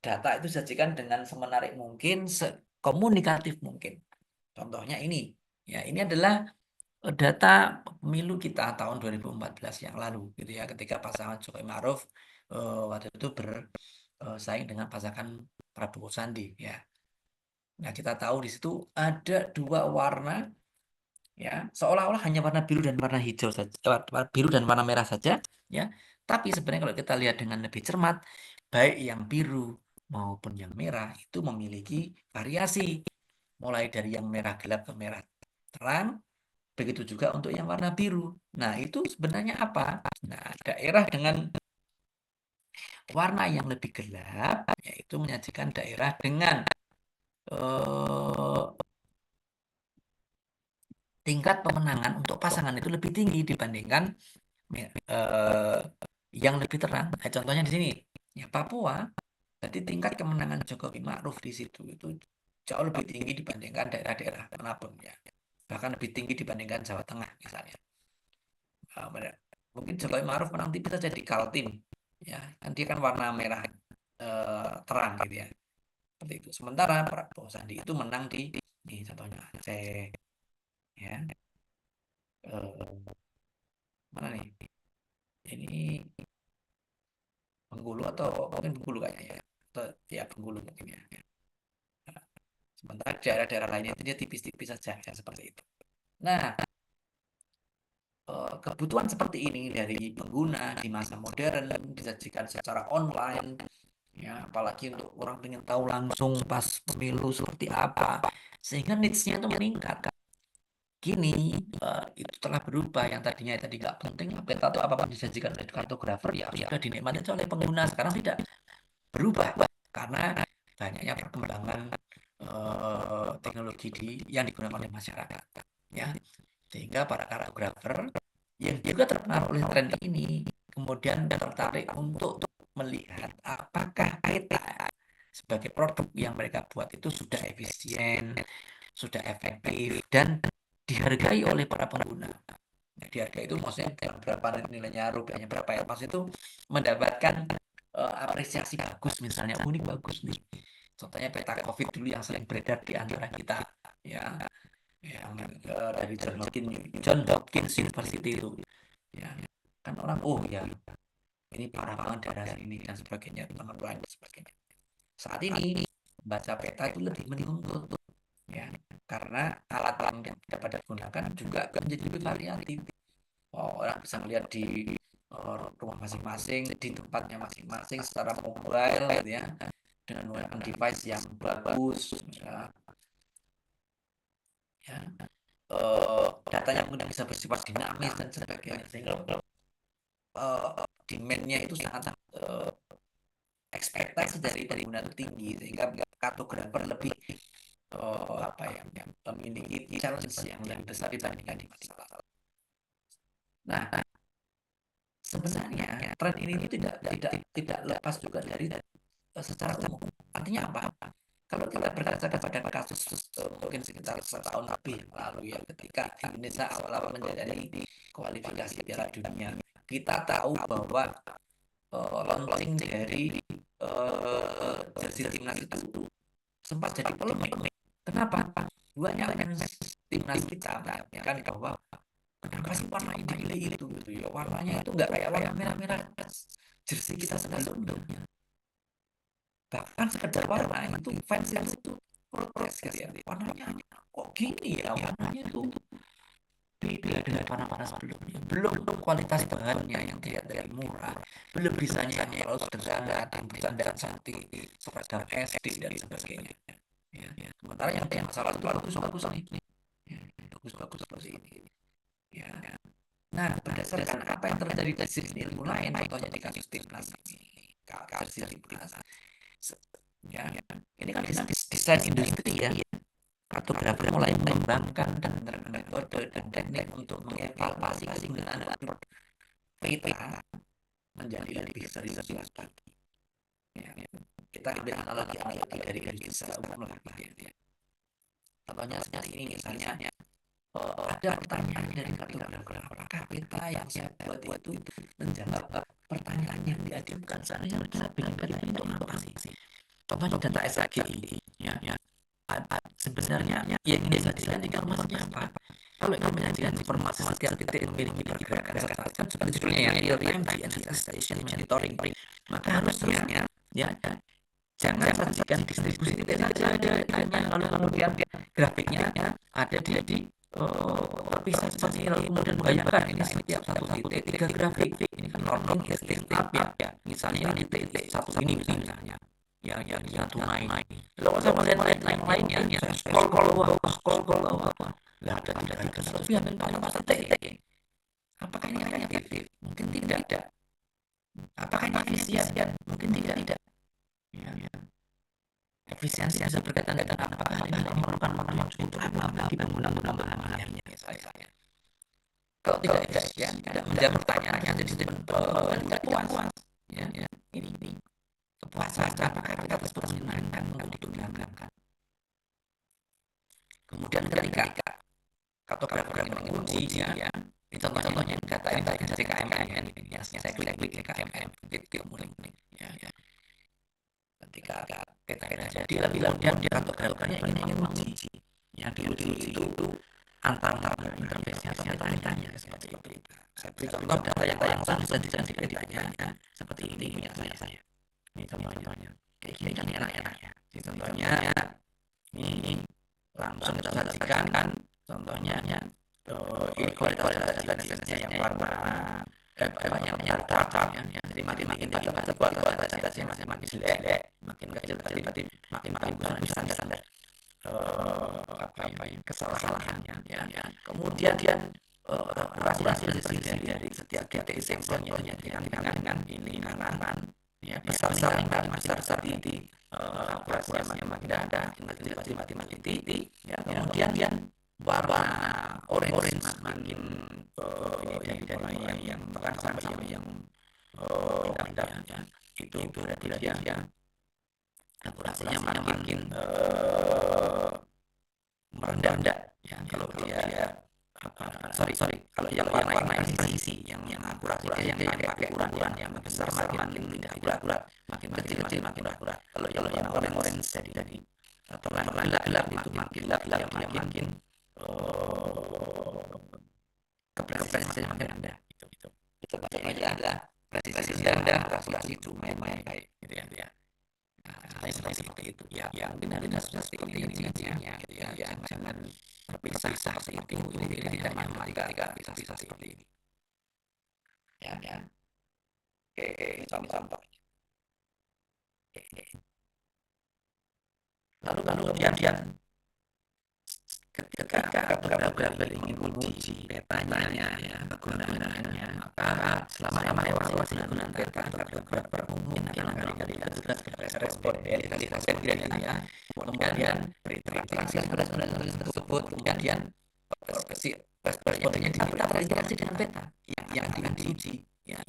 data itu disajikan dengan semenarik mungkin, sekomunikatif mungkin. Contohnya ini, ya ini adalah data pemilu kita tahun 2014 yang lalu, gitu ya, ketika pasangan Jokowi Maruf waktu itu bersaing dengan pasangan Prabowo Sandi, ya. Nah, kita tahu di situ ada dua warna, ya, seolah-olah hanya warna biru dan warna hijau saja, biru dan warna merah saja, ya. Tapi sebenarnya kalau kita lihat dengan lebih cermat, baik yang biru maupun yang merah itu memiliki variasi, mulai dari yang merah gelap ke merah terang, begitu juga untuk yang warna biru. Nah, itu sebenarnya apa? Nah, daerah dengan warna yang lebih gelap, yaitu menyajikan daerah dengan eh, tingkat pemenangan untuk pasangan itu lebih tinggi dibandingkan eh, yang lebih terang. Nah, contohnya di sini, ya Papua, jadi tingkat kemenangan Jokowi Ma'ruf di situ itu jauh lebih tinggi dibandingkan daerah-daerah manapun ya. Bahkan lebih tinggi dibandingkan Jawa Tengah misalnya. Mungkin Jokowi Ma'ruf menang tipis saja di Kaltim, ya kan dia kan warna merah terang gitu ya, seperti itu. Sementara Prabowo Sandi itu menang di contohnya Aceh, ya. Mana nih? Ini Bengkulu atau mungkin Bengkulu kayaknya ya, atau ya Bengkulu mungkin ya. Nah, sementara daerah-daerah lainnya itu dia tipis-tipis saja ya, seperti itu. Nah, kebutuhan seperti ini dari pengguna di masa modern disajikan secara online, ya apalagi untuk orang ingin tahu langsung pas pemilu seperti apa, sehingga needs-nya itu meningkat. Kini itu telah berubah, yang tadinya tadi nggak penting peta atau apapun disajikan oleh kartografer ya sudah dinikmati oleh pengguna, sekarang tidak berubah karena banyaknya perkembangan teknologi yang digunakan oleh masyarakat, ya, sehingga para kartografer yang juga terpengaruh oleh tren ini kemudian tertarik untuk melihat apakah peta sebagai produk yang mereka buat itu sudah efisien, sudah efektif, dan dihargai oleh para pengguna. Nah, dihargai itu maksudnya berapa nilainya, rupiahnya berapa ya, maksud itu mendapatkan apresiasi bagus, misalnya unik bagus nih. Contohnya peta COVID dulu yang sering beredar di antara kita, ya, yang dari John Hopkins University itu, ya, kan orang oh ya ini parah banget daerah ini dan sebagainya, nomor lain dan sebagainya. Saat ini membaca peta itu lebih menuntut, ya, karena alat yang dapat digunakan juga menjadi lebih variatif. Orang bisa melihat di rumah masing-masing, di tempatnya masing-masing secara mobile, gitu ya, dengan menggunakan device yang bagus, ya. Datanya mungkin bisa bersifat dinamis dan sebagainya, sehingga demand-nya itu sangat ekspektasi dari pengguna itu tinggi, sehingga kartografer lebih memiliki challenge yang lebih besar dibandingkan di masa lalu. Nah, sebenarnya tren ini tidak lepas juga dari secara umum. Artinya apa? Kalau kita berkaca pada kasus mungkin sekitar setahun lebih yang lalu, ya, ketika Indonesia awal-awal menjalani kualifikasi Piala Dunia, kita tahu bahwa launching dari jersey timnas itu sempat jadi polemik. Kenapa? Banyak fans timnas kita menyampaikan bahwa kenapa sih warna ini pilih itu, gitu ya, warnanya itu nggak kayak warna merah-merah jersey kita sebelumnya. Bahkan sekedar warna itu fans itu protes, gitu ya, warnanya kok gini ya, warnanya itu beda dengan warna-warna sebelumnya. Belum kualitas bahannya yang tidak dari murah, belum bisanya yang terlalu sederhana dan bercandaan seperti SD dan sebagainya, ya. Sementara yang masalah itu bagus-bagus ini, ya, bagus-bagus seperti ini, ya. Nah, berdasarkan apa yang terjadi di sisi ilmu lain, contohnya di kasus timnas ini, kasus timnas, ya, ini kan desain industri, ya. Kartografer mulai mengembangkan dan metode dan teknik untuk mengevaluasi kegunaan peta menjadi lebih serius lagi. Ya, kita ambil analogi dari Indonesia umum lagi, ya. Contohnya seperti ini, misalnya ada pertanyaan dari kartografer, apakah peta yang saya buat itu menjawab pertanyaan yang diajukan? Seandainya kita bikin peta itu apa sih? Contohnya data SAGI, ya. Sebenarnya yang ingin disajikan informasinya apa? Kalau ingin menyajikan informasi setiap titik memiliki pergerakan satelit, kan seperti judulnya, ya, real time GNSS station monitoring, maka harusnya, ya, jangan sajikan distribusi titik saja ada petanya, lalu kemudian grafiknya ada di terpisah seperti ini, kemudian bayangkan ini setiap satu titik 3 grafik, ini kan normal up, ya, misalnya ini titik satu ini misalnya, ya, yang tunai. Kalau saya melihat lainnya, ya, scroll ke bawah, nggak ada tiga kelebihan dan paling pas titik. Apakah ini efektif? Mungkin tidak. Apakah ini efisien? Mungkin tidak. Ya. Efisiensi bisa berkaitan dengan apakah ini memerlukan waktu yang cukup lama bagi pengguna bahannya, misalnya. Kalau tidak efisien, tidak menjawab pertanyaannya, jadi tidak puas. Ya. Ini kepuasan apakah kita tersebut menyenangkan untuk dilakukan. Kemudian ketika kartografer menguji, ya, contohnya data yang dari KMN, yang saya klik KMN, kemudian, ya. Ketika peta jadi lebih kemudian kartografernya ingin menguji, yang diuji itu antar interface-nya atau petanya seperti itu. Saya beri contoh data yang langsung disajikan di petanya, seperti ini misalnya saya. Ini contohnya. Kayak gini kan enak-enak, ya. Contohnya ini langsung kita sajikan, contohnya ini kualitas data yang warna banyak warna, ya. Jadi makin kita baca kualitas datanya makin jelek, makin kecil, makin bagus standar kesalahannya, ya. Kemudian akurasi dari setiap titik sampelnya dengan ini kanan, ya, besar di akurasinya makin ada, makin titik, ya. Kemudian warna orange makin ini dari yang tekan sampai yang pindah, ya. Itu berarti dia akurasinya makin merendah, ya. Kalau dia kalau yang warna isi yang akurasinya yang pakai ukuran yang besar makin tidak akurat, makin kecil makin akurat. Kalau yang orange jadi atau gelap itu makin makin kepresisiannya makin rendah. Itu bacanya adalah presisi rendah, akurasi itu main baik, gitu ya. Nah, seperti itu. Ya mungkin harusnya seperti ini intinya, gitu ya. Jangan terpisah seperti itu. Ini tidak nyaman ketika bisa seperti ini. Ya. Oke, contoh. Lalu kemudian ketika beberapa ingin menguji petanya, ya, kegunaannya, maka selama evaluasi penggunaan peta beberapa umum kali-kali responden ya, kemudian berinteraksi dengan tersebut, kemudian respondennya diminta berinteraksi dengan peta yang akan diuji, ya.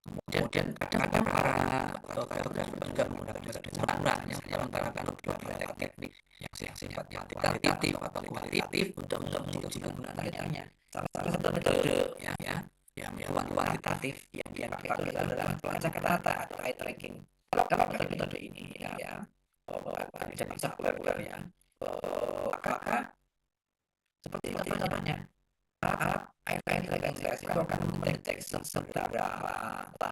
Kemudian kadang-kadang para fotografer juga menggunakan metode campuran yang menggunakan beberapa teknik yang sifatnya kualitatif atau kualitatif untuk menguji penggunaan petanya. Salah satu metode yang kualitatif yang dipakai itu adalah pelacak rata atau eye tracking. Kalau metode ini tidak bisa populer ya, maka seperti namanya, eye tracking itu akan mendeteksi seberapa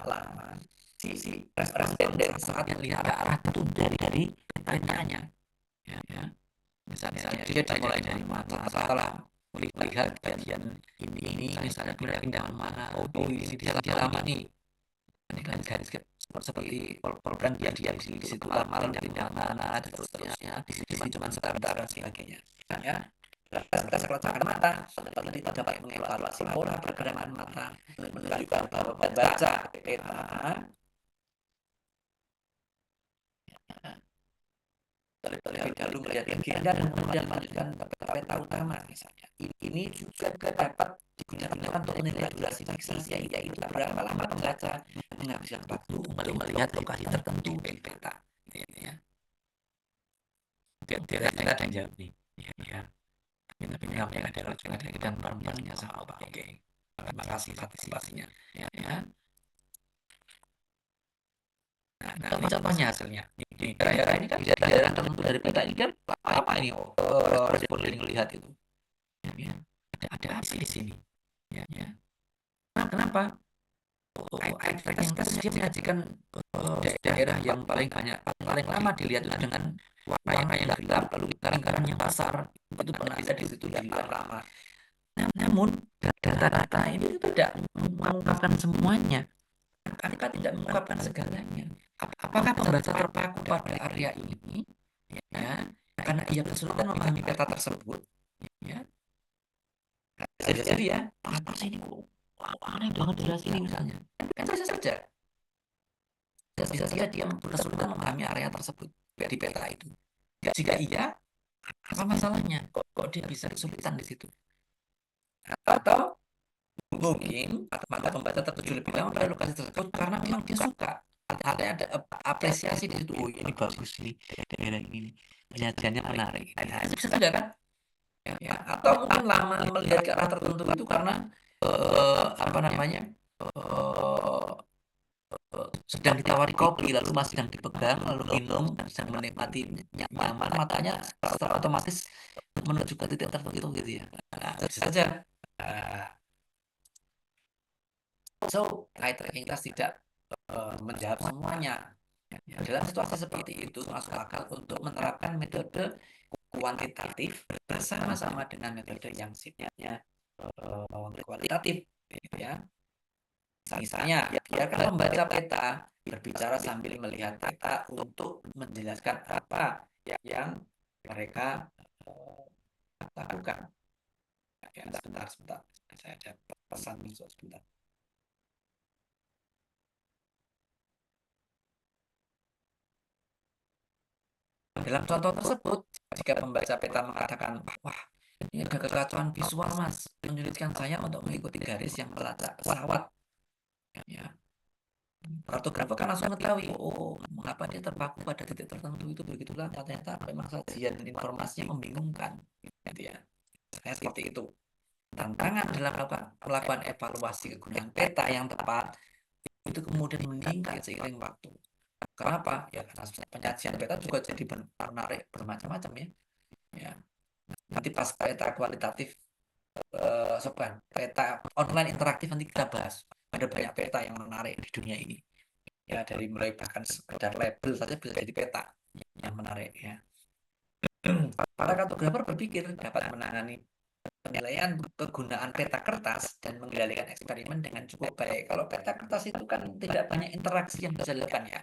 lama si responden saat melihat ke arah itu dari petanya, ya. Misalnya dia mulai dari mata, setelah melihat bagian ini misalnya pindah mana, ini dia lama nih, ini kan garis seperti program dia di situ malam dari mana dan seterusnya, di sini cuma sebentar dan sebagainya, ya. Tes kelacakan mata, peneliti dapat mengevaluasi pola pergerakan mata, menunjukkan bahwa membaca peta terlebih dahulu melihat agenda dan kemudian melanjutkan ke peta utama misalnya. Ini juga dapat digunakan untuk menilai durasi fiksasi, yaitu berapa lama pembaca menghabiskan waktu untuk melihat lokasi tertentu di peta, ya. Tidak ada yang jawab nih, ya. Tapi ini ada laki-laki dan perempuannya sama Pak. Oke, terima kasih partisipasinya, ya. Nah, ini contohnya hasilnya. Di daerah ini kan bisa daerah tertentu dari peta ini kan apa ini responden melihat itu, ya. Ada apa di sini, ya. Kenapa? Eye tracking test dia menyajikan daerah yang paling lama dilihat itu dengan warna yang gelap, lalu lingkaran yang besar itu pernah bisa di situ dilihat lama. Namun data-data ini tidak mengungkapkan semuanya. Mereka tidak mengungkapkan segalanya. Apakah pembaca terpaku pada area ini, ya, karena ia kesulitan memahami peta tersebut, ya. Jadi ya, apa sih ini kok aneh banget jelas ini misalnya, kan bisa saja dia kesulitan memahami area tersebut di peta itu. Jika iya, apa masalahnya? Kok dia bisa kesulitan di situ? Atau mungkin mata pembaca tertuju lebih lama pada lokasi tersebut karena memang dia suka, ada apresiasi di situ. Oh, ini bagus nih daerah ini, penyajiannya menarik. Nah, itu bisa saja kan? Ya. Atau mungkin lama melihat ke arah tertentu itu karena sedang ditawari kopi lalu masih sedang dipegang lalu minum sedang menikmati nyaman, matanya secara otomatis menuju ke titik tertentu gitu ya. Nah, bisa saja. So, eye tracking test tidak menjawab semuanya. Ya, dalam situasi seperti itu masuk akal untuk menerapkan metode kuantitatif bersama-sama dengan metode yang sifatnya kualitatif, ya. Misalnya, biarkan membaca peta berbicara sambil melihat peta untuk menjelaskan apa yang mereka lakukan. Ya, sebentar. Saya ada pesan masuk sebentar. Dalam contoh tersebut, jika pembaca peta mengatakan, wah, ini ada kekacauan visual, Mas, menyulitkan saya untuk mengikuti garis yang melacak pesawat. Ya. Kartografer kan langsung mengetahui, oh, mengapa dia terpaku pada titik tertentu itu, begitulah ternyata memang sajian informasinya membingungkan, gitu ya. Saya seperti itu. Tantangan dalam melakukan evaluasi kegunaan peta yang tepat itu kemudian meningkat seiring waktu. Kenapa? Ya karena penyajian peta juga jadi menarik bermacam-macam, ya. Nanti pas peta kualitatif, peta online interaktif nanti kita bahas. Ada banyak peta yang menarik di dunia ini. Ya, dari mulai bahkan sekedar label saja bisa jadi peta yang menarik ya. Para kartografer berpikir dapat menangani penilaian kegunaan peta kertas dan mengendalikan eksperimen dengan cukup baik. Kalau peta kertas itu kan tidak banyak interaksi yang bisa dilakukan ya.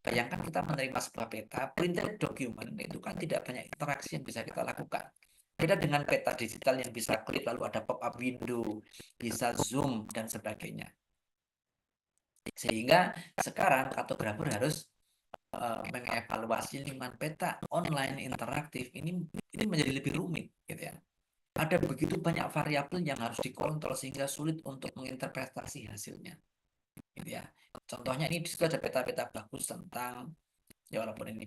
Bayangkan kita menerima sebuah peta, printed document, itu kan tidak banyak interaksi yang bisa kita lakukan. Beda dengan peta digital yang bisa klik lalu ada pop-up window, bisa zoom, dan sebagainya. Sehingga sekarang kartografer harus mengevaluasi lingkungan peta online interaktif ini menjadi lebih rumit gitu ya. Ada begitu banyak variabel yang harus dikontrol sehingga sulit untuk menginterpretasi hasilnya gitu ya. Contohnya ini di situ ada peta-peta bagus tentang, ya walaupun ini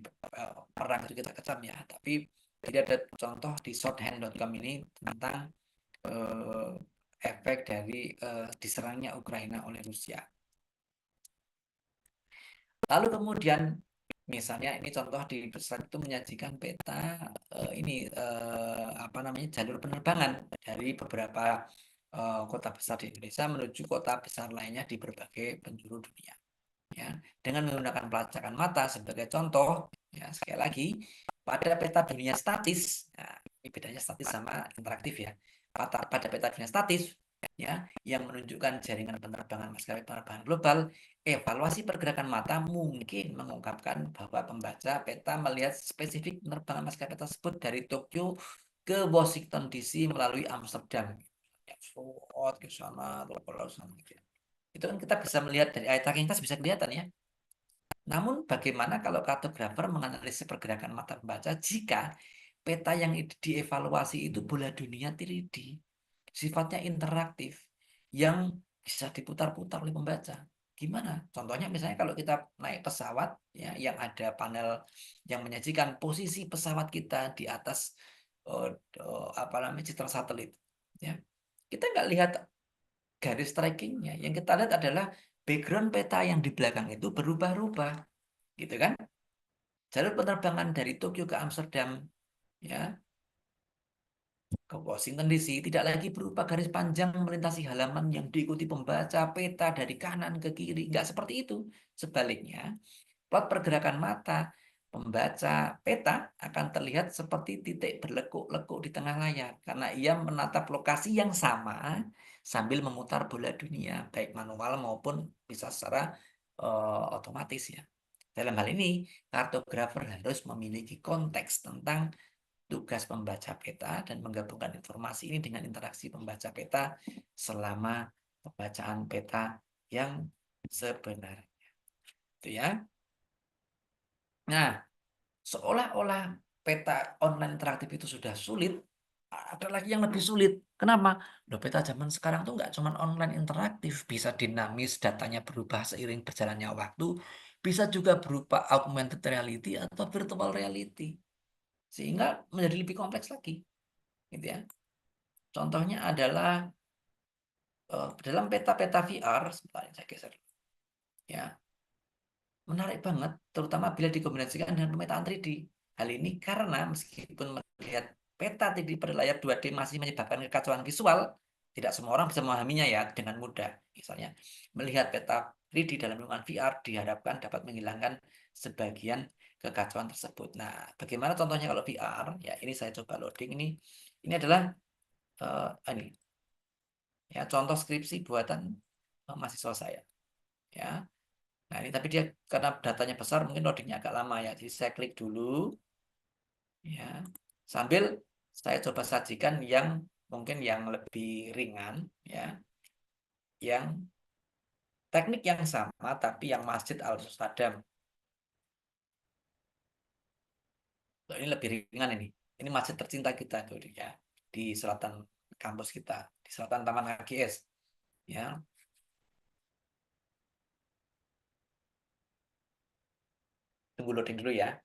perang itu kita kecam ya, tapi jadi ada contoh di shorthand.com ini tentang efek dari diserangnya Ukraina oleh Rusia. Lalu kemudian misalnya ini contoh di slide itu menyajikan peta apa namanya jalur penerbangan dari beberapa kota besar di Indonesia menuju kota besar lainnya di berbagai penjuru dunia. Ya, dengan menggunakan pelacakan mata sebagai contoh, ya sekali lagi pada peta dunia statis, nah, ini bedanya statis sama interaktif ya. Pada peta dunia statis, ya, yang menunjukkan jaringan penerbangan maskapai penerbangan global, evaluasi pergerakan mata mungkin mengungkapkan bahwa pembaca peta melihat spesifik penerbangan maskapai tersebut dari Tokyo ke Washington DC melalui Amsterdam, ya, ke sana, ke sana, gitu. Itu kan kita bisa melihat dari eye tracking tas bisa kelihatan ya. Namun bagaimana kalau kartografer menganalisis pergerakan mata pembaca jika peta yang dievaluasi itu bola dunia 3D, sifatnya interaktif, yang bisa diputar-putar oleh pembaca? Gimana? Contohnya misalnya kalau kita naik pesawat ya, yang ada panel yang menyajikan posisi pesawat kita di atas apa namanya citra satelit, ya kita nggak lihat garis trackingnya. Yang kita lihat adalah background peta yang di belakang itu berubah-ubah, gitu kan? Jalur penerbangan dari Tokyo ke Amsterdam, ya, ke Washington DC tidak lagi berupa garis panjang melintasi halaman yang diikuti pembaca peta dari kanan ke kiri. Nggak seperti itu. Sebaliknya, plot pergerakan mata pembaca peta akan terlihat seperti titik berlekuk-lekuk di tengah layar karena ia menatap lokasi yang sama sambil memutar bola dunia, baik manual maupun bisa secara otomatis ya. Dalam hal ini, kartografer harus memiliki konteks tentang tugas pembaca peta dan menggabungkan informasi ini dengan interaksi pembaca peta selama pembacaan peta yang sebenarnya. Itu ya. Nah, seolah-olah peta online interaktif itu sudah sulit, ada lagi yang lebih sulit. Kenapa? Loh, peta zaman sekarang tuh nggak cuma online interaktif, bisa dinamis, datanya berubah seiring berjalannya waktu, bisa juga berupa augmented reality atau virtual reality, sehingga menjadi lebih kompleks lagi, gitu ya. Contohnya adalah dalam peta-peta VR, sebentar saya geser, ya. Menarik banget, terutama bila dikombinasikan dengan pemetaan 3D. Hal ini karena meskipun melihat peta 3D pada layar 2D masih menyebabkan kekacauan visual, tidak semua orang bisa memahaminya ya dengan mudah. Misalnya, melihat peta 3D dalam lingkungan VR diharapkan dapat menghilangkan sebagian kekacauan tersebut. Nah, bagaimana contohnya kalau VR? Ya, ini saya coba loading ini. Ini adalah ini ya contoh skripsi buatan mahasiswa saya. Ya. Nah ini tapi dia karena datanya besar mungkin loadingnya agak lama ya. Jadi saya klik dulu ya. Sambil saya coba sajikan yang mungkin yang lebih ringan ya. Yang teknik yang sama tapi yang Masjid Al-Mustadam. Ini lebih ringan ini. Ini masjid tercinta kita tuh ya di selatan kampus kita, di selatan Taman HGS ya. Tunggu loading dulu ya.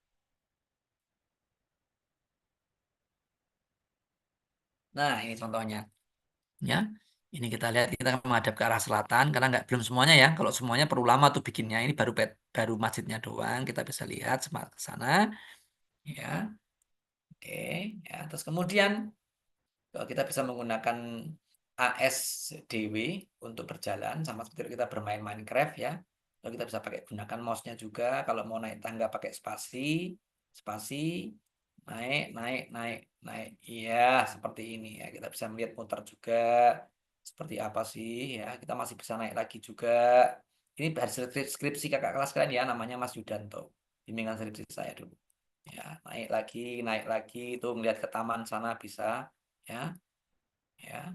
Nah, ini contohnya. Ya, ini kita lihat kita menghadap ke arah selatan karena belum semuanya ya. Kalau semuanya perlu lama tuh bikinnya. Ini baru masjidnya doang. Kita bisa lihat ke sana. Ya, oke. Ya, terus kemudian kalau kita bisa menggunakan ASDW untuk berjalan sama seperti kita bermain Minecraft ya. Lalu kita bisa pakai gunakan mouse-nya juga. Kalau mau naik tangga pakai spasi, spasi, naik, naik, naik, naik. Iya, seperti ini ya. Kita bisa melihat muter juga. Seperti apa sih ya? Kita masih bisa naik lagi juga. Ini hasil skripsi kakak kelas kalian ya, namanya Mas Yudanto. Bimbingan skripsi saya dulu. Ya, naik lagi, itu melihat ke taman sana bisa, ya, ya.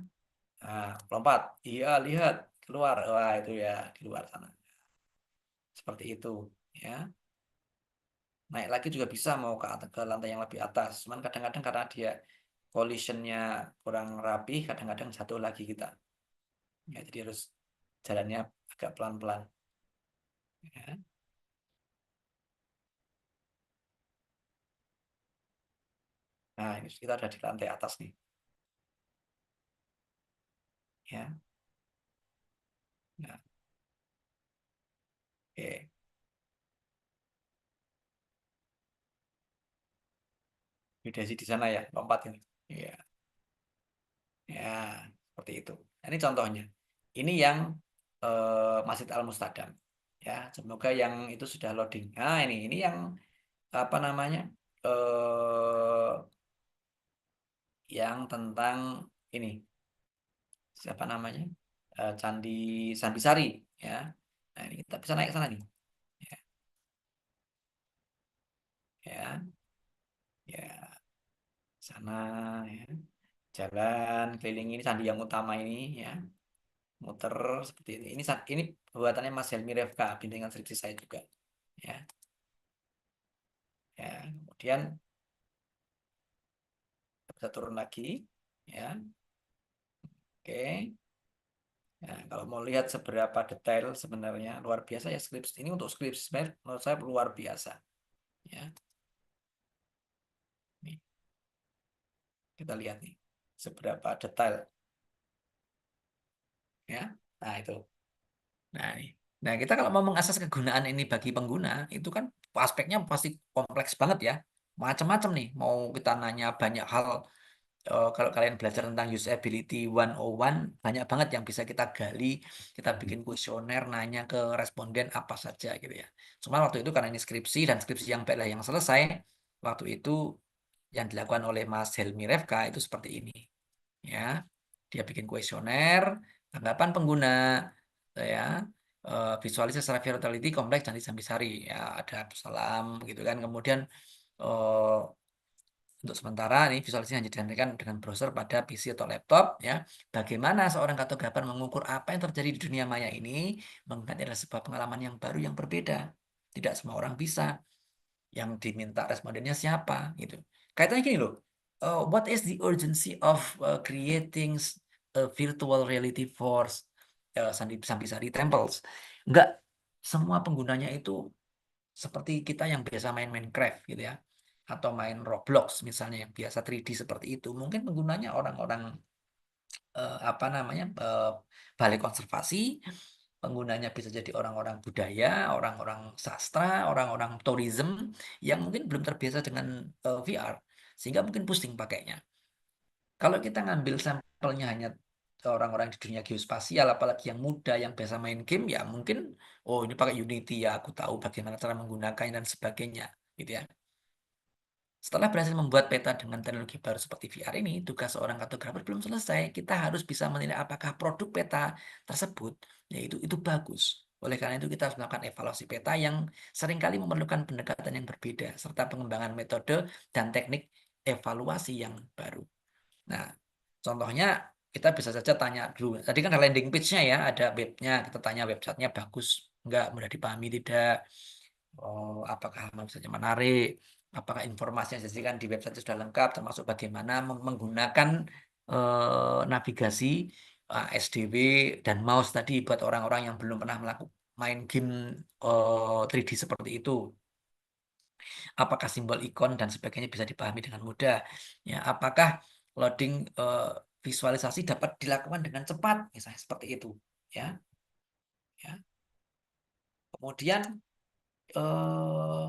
Nah, lompat. Iya, lihat keluar. Wah, itu ya di luar sana. Seperti itu, ya. Naik lagi juga bisa mau ke lantai yang lebih atas. Cuman kadang-kadang karena dia collisionnya kurang rapi, kadang-kadang jatuh lagi kita. Ya, jadi harus jalannya agak pelan-pelan. Ya. Nah, ini kita ada di lantai atas nih. Ya. Nah, oke. Udah sih di sana ya, lompat ini. Iya. Ya, seperti itu. Nah, ini contohnya. Ini yang Masjid Al Mustadam. Ya, semoga yang itu sudah loading. Nah, ini yang apa namanya? eh yang tentang ini siapa namanya? Candi Sambisari ya. Nah, ini kita bisa naik ke sana nih. Ya, ya, ya, sana ya. Jalan keliling ini candi yang utama ini ya. Muter seperti ini. Ini buatannya Mas Helmi Refka, bimbingan skripsi saya juga. Ya, ya. Kemudian kita bisa turun lagi. Ya, oke. Nah, kalau mau lihat seberapa detail sebenarnya luar biasa ya skripsi. Ini untuk skripsi sebenarnya menurut saya luar biasa. Ya, nih kita lihat nih seberapa detail. Ya, nah itu. Nah, ini. Nah, kita kalau mau mengakses kegunaan ini bagi pengguna, itu kan aspeknya pasti kompleks banget ya. Macam-macam nih. Mau kita nanya banyak hal. Kalau kalian belajar tentang usability 101, banyak banget yang bisa kita gali. Kita bikin kuesioner, nanya ke responden apa saja gitu ya. Cuma waktu itu karena ini skripsi dan skripsi yang baiklah yang selesai, waktu itu yang dilakukan oleh Mas Helmi Refka itu seperti ini. Ya, dia bikin kuesioner, tanggapan pengguna, ya, visualisasi secara virtuality kompleks Candi Sambisari. Ya, ada salam gitu kan. Kemudian eh, untuk sementara ini visualisasi hanya dihentikan dengan browser pada PC atau laptop ya. Bagaimana seorang kartografer mengukur apa yang terjadi di dunia maya ini? Mengingat adalah sebuah pengalaman yang baru yang berbeda. Tidak semua orang bisa. Yang diminta respondennya siapa gitu. Kaitannya gini loh. What is the urgency of creating a virtual reality for Sambisari Temples? Enggak semua penggunanya itu seperti kita yang biasa main Minecraft gitu ya, atau main Roblox misalnya yang biasa 3D seperti itu. Mungkin penggunanya orang-orang apa namanya balai konservasi, penggunanya bisa jadi orang-orang budaya, orang-orang sastra, orang-orang tourism yang mungkin belum terbiasa dengan VR, sehingga mungkin pusing pakainya. Kalau kita ngambil sampelnya hanya orang-orang di dunia geospasial, apalagi yang muda, yang biasa main game, ya mungkin, oh ini pakai Unity ya, aku tahu bagaimana cara menggunakannya dan sebagainya, gitu ya. Setelah berhasil membuat peta dengan teknologi baru seperti VR ini, tugas seorang kartografer belum selesai. Kita harus bisa menilai apakah produk peta tersebut, yaitu itu bagus. Oleh karena itu kita harus melakukan evaluasi peta yang seringkali memerlukan pendekatan yang berbeda, serta pengembangan metode dan teknik evaluasi yang baru. Nah, contohnya kita bisa saja tanya dulu. Tadi kan ada landing page-nya ya, ada webnya. Kita tanya websitenya bagus, enggak, mudah dipahami tidak. Apakah saja menarik? Apakah informasi yang disajikan di website sudah lengkap, termasuk bagaimana menggunakan navigasi SDW dan mouse tadi buat orang-orang yang belum pernah melakukan main game 3D seperti itu. Apakah simbol ikon dan sebagainya bisa dipahami dengan mudah? Ya, apakah loading visualisasi dapat dilakukan dengan cepat, misalnya seperti itu. Ya, ya. Kemudian eh,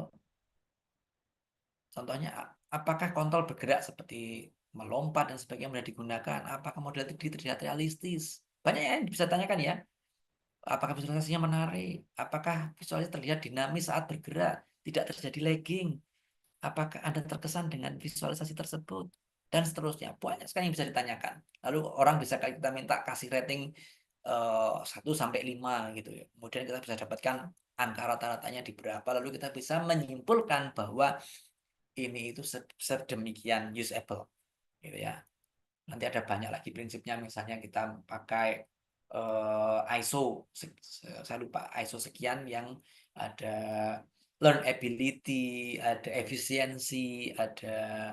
contohnya, apakah kontrol bergerak seperti melompat dan sebagainya mudah digunakan? Apakah model 3D terlihat realistis? Banyak yang bisa tanyakan ya. Apakah visualisasinya menarik? Apakah visualisasi terlihat dinamis saat bergerak? Tidak terjadi lagging? Apakah Anda terkesan dengan visualisasi tersebut? Dan seterusnya. Banyak sekali yang bisa ditanyakan. Lalu orang bisa kita minta kasih rating 1 sampai 5 gitu ya. Kemudian kita bisa dapatkan angka rata-ratanya di berapa. Lalu kita bisa menyimpulkan bahwa ini itu sedemikian usable gitu ya. Nanti ada banyak lagi prinsipnya, misalnya kita pakai ISO, saya lupa ISO sekian yang ada learnability, ada efisiensi, ada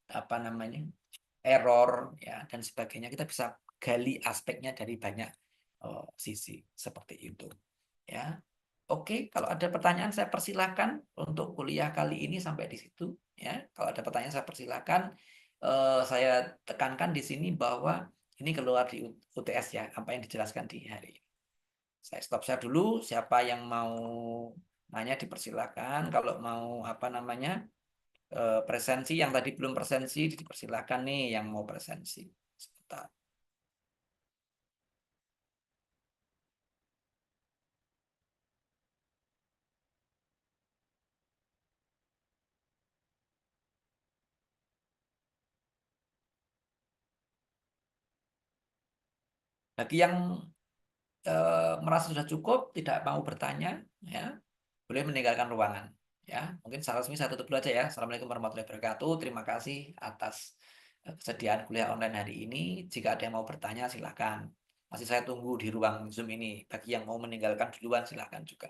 apa namanya error ya dan sebagainya. Kita bisa gali aspeknya dari banyak sisi seperti itu ya. Oke, kalau ada pertanyaan saya persilahkan untuk kuliah kali ini sampai di situ ya. Kalau ada pertanyaan saya persilahkan. Saya tekankan di sini bahwa ini keluar di UTS ya, apa yang dijelaskan di hari ini. Saya stop share dulu. Siapa yang mau nanya dipersilahkan. Kalau mau apa namanya presensi yang tadi belum presensi dipersilahkan nih yang mau presensi. Sebentar. Bagi yang merasa sudah cukup, tidak mau bertanya, ya boleh meninggalkan ruangan. Ya, mungkin secara resmi saya tutup dulu aja ya. Assalamualaikum warahmatullahi wabarakatuh. Terima kasih atas kesediaan kuliah online hari ini. Jika ada yang mau bertanya, silakan. Masih saya tunggu di ruang Zoom ini. Bagi yang mau meninggalkan duluan, silakan juga.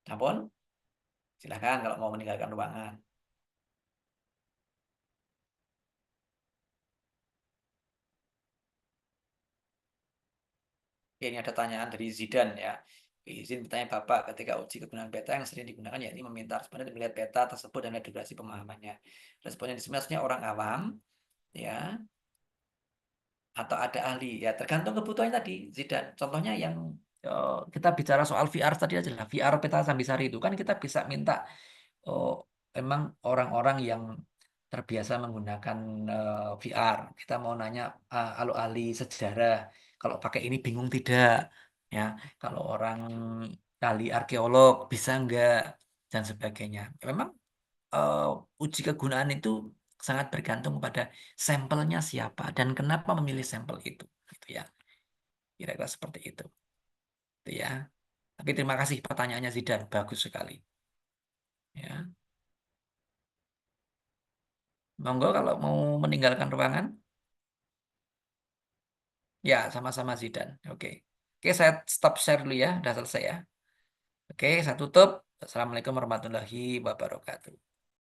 Ampun, silakan kalau mau meninggalkan ruangan. Oke, ini ada tanyaan dari Zidan ya. Izin bertanya Bapak, ketika uji kegunaan peta yang sering digunakan yakni meminta responden melihat peta tersebut dan melihat durasi pemahamannya. Responden di sini maksudnya orang awam ya atau ada ahli ya tergantung kebutuhannya tadi Zidan. Contohnya yang kita bicara soal VR tadi aja lah. VR peta Sambisari itu kan kita bisa minta oh, emang orang-orang yang terbiasa menggunakan VR. Kita mau nanya kalau ahli sejarah, kalau pakai ini bingung tidak? Ya, kalau orang ahli arkeolog bisa enggak dan sebagainya. Memang uji kegunaan itu sangat bergantung pada sampelnya siapa dan kenapa memilih sampel itu, gitu ya. Kira-kira seperti itu. Gitu ya. Tapi terima kasih pertanyaannya Zidan, bagus sekali. Ya. Monggo kalau mau meninggalkan ruangan. Ya, sama-sama Zidan. Oke. Oke, saya stop share dulu ya. Udah selesai ya. Oke, saya tutup. Assalamualaikum warahmatullahi wabarakatuh.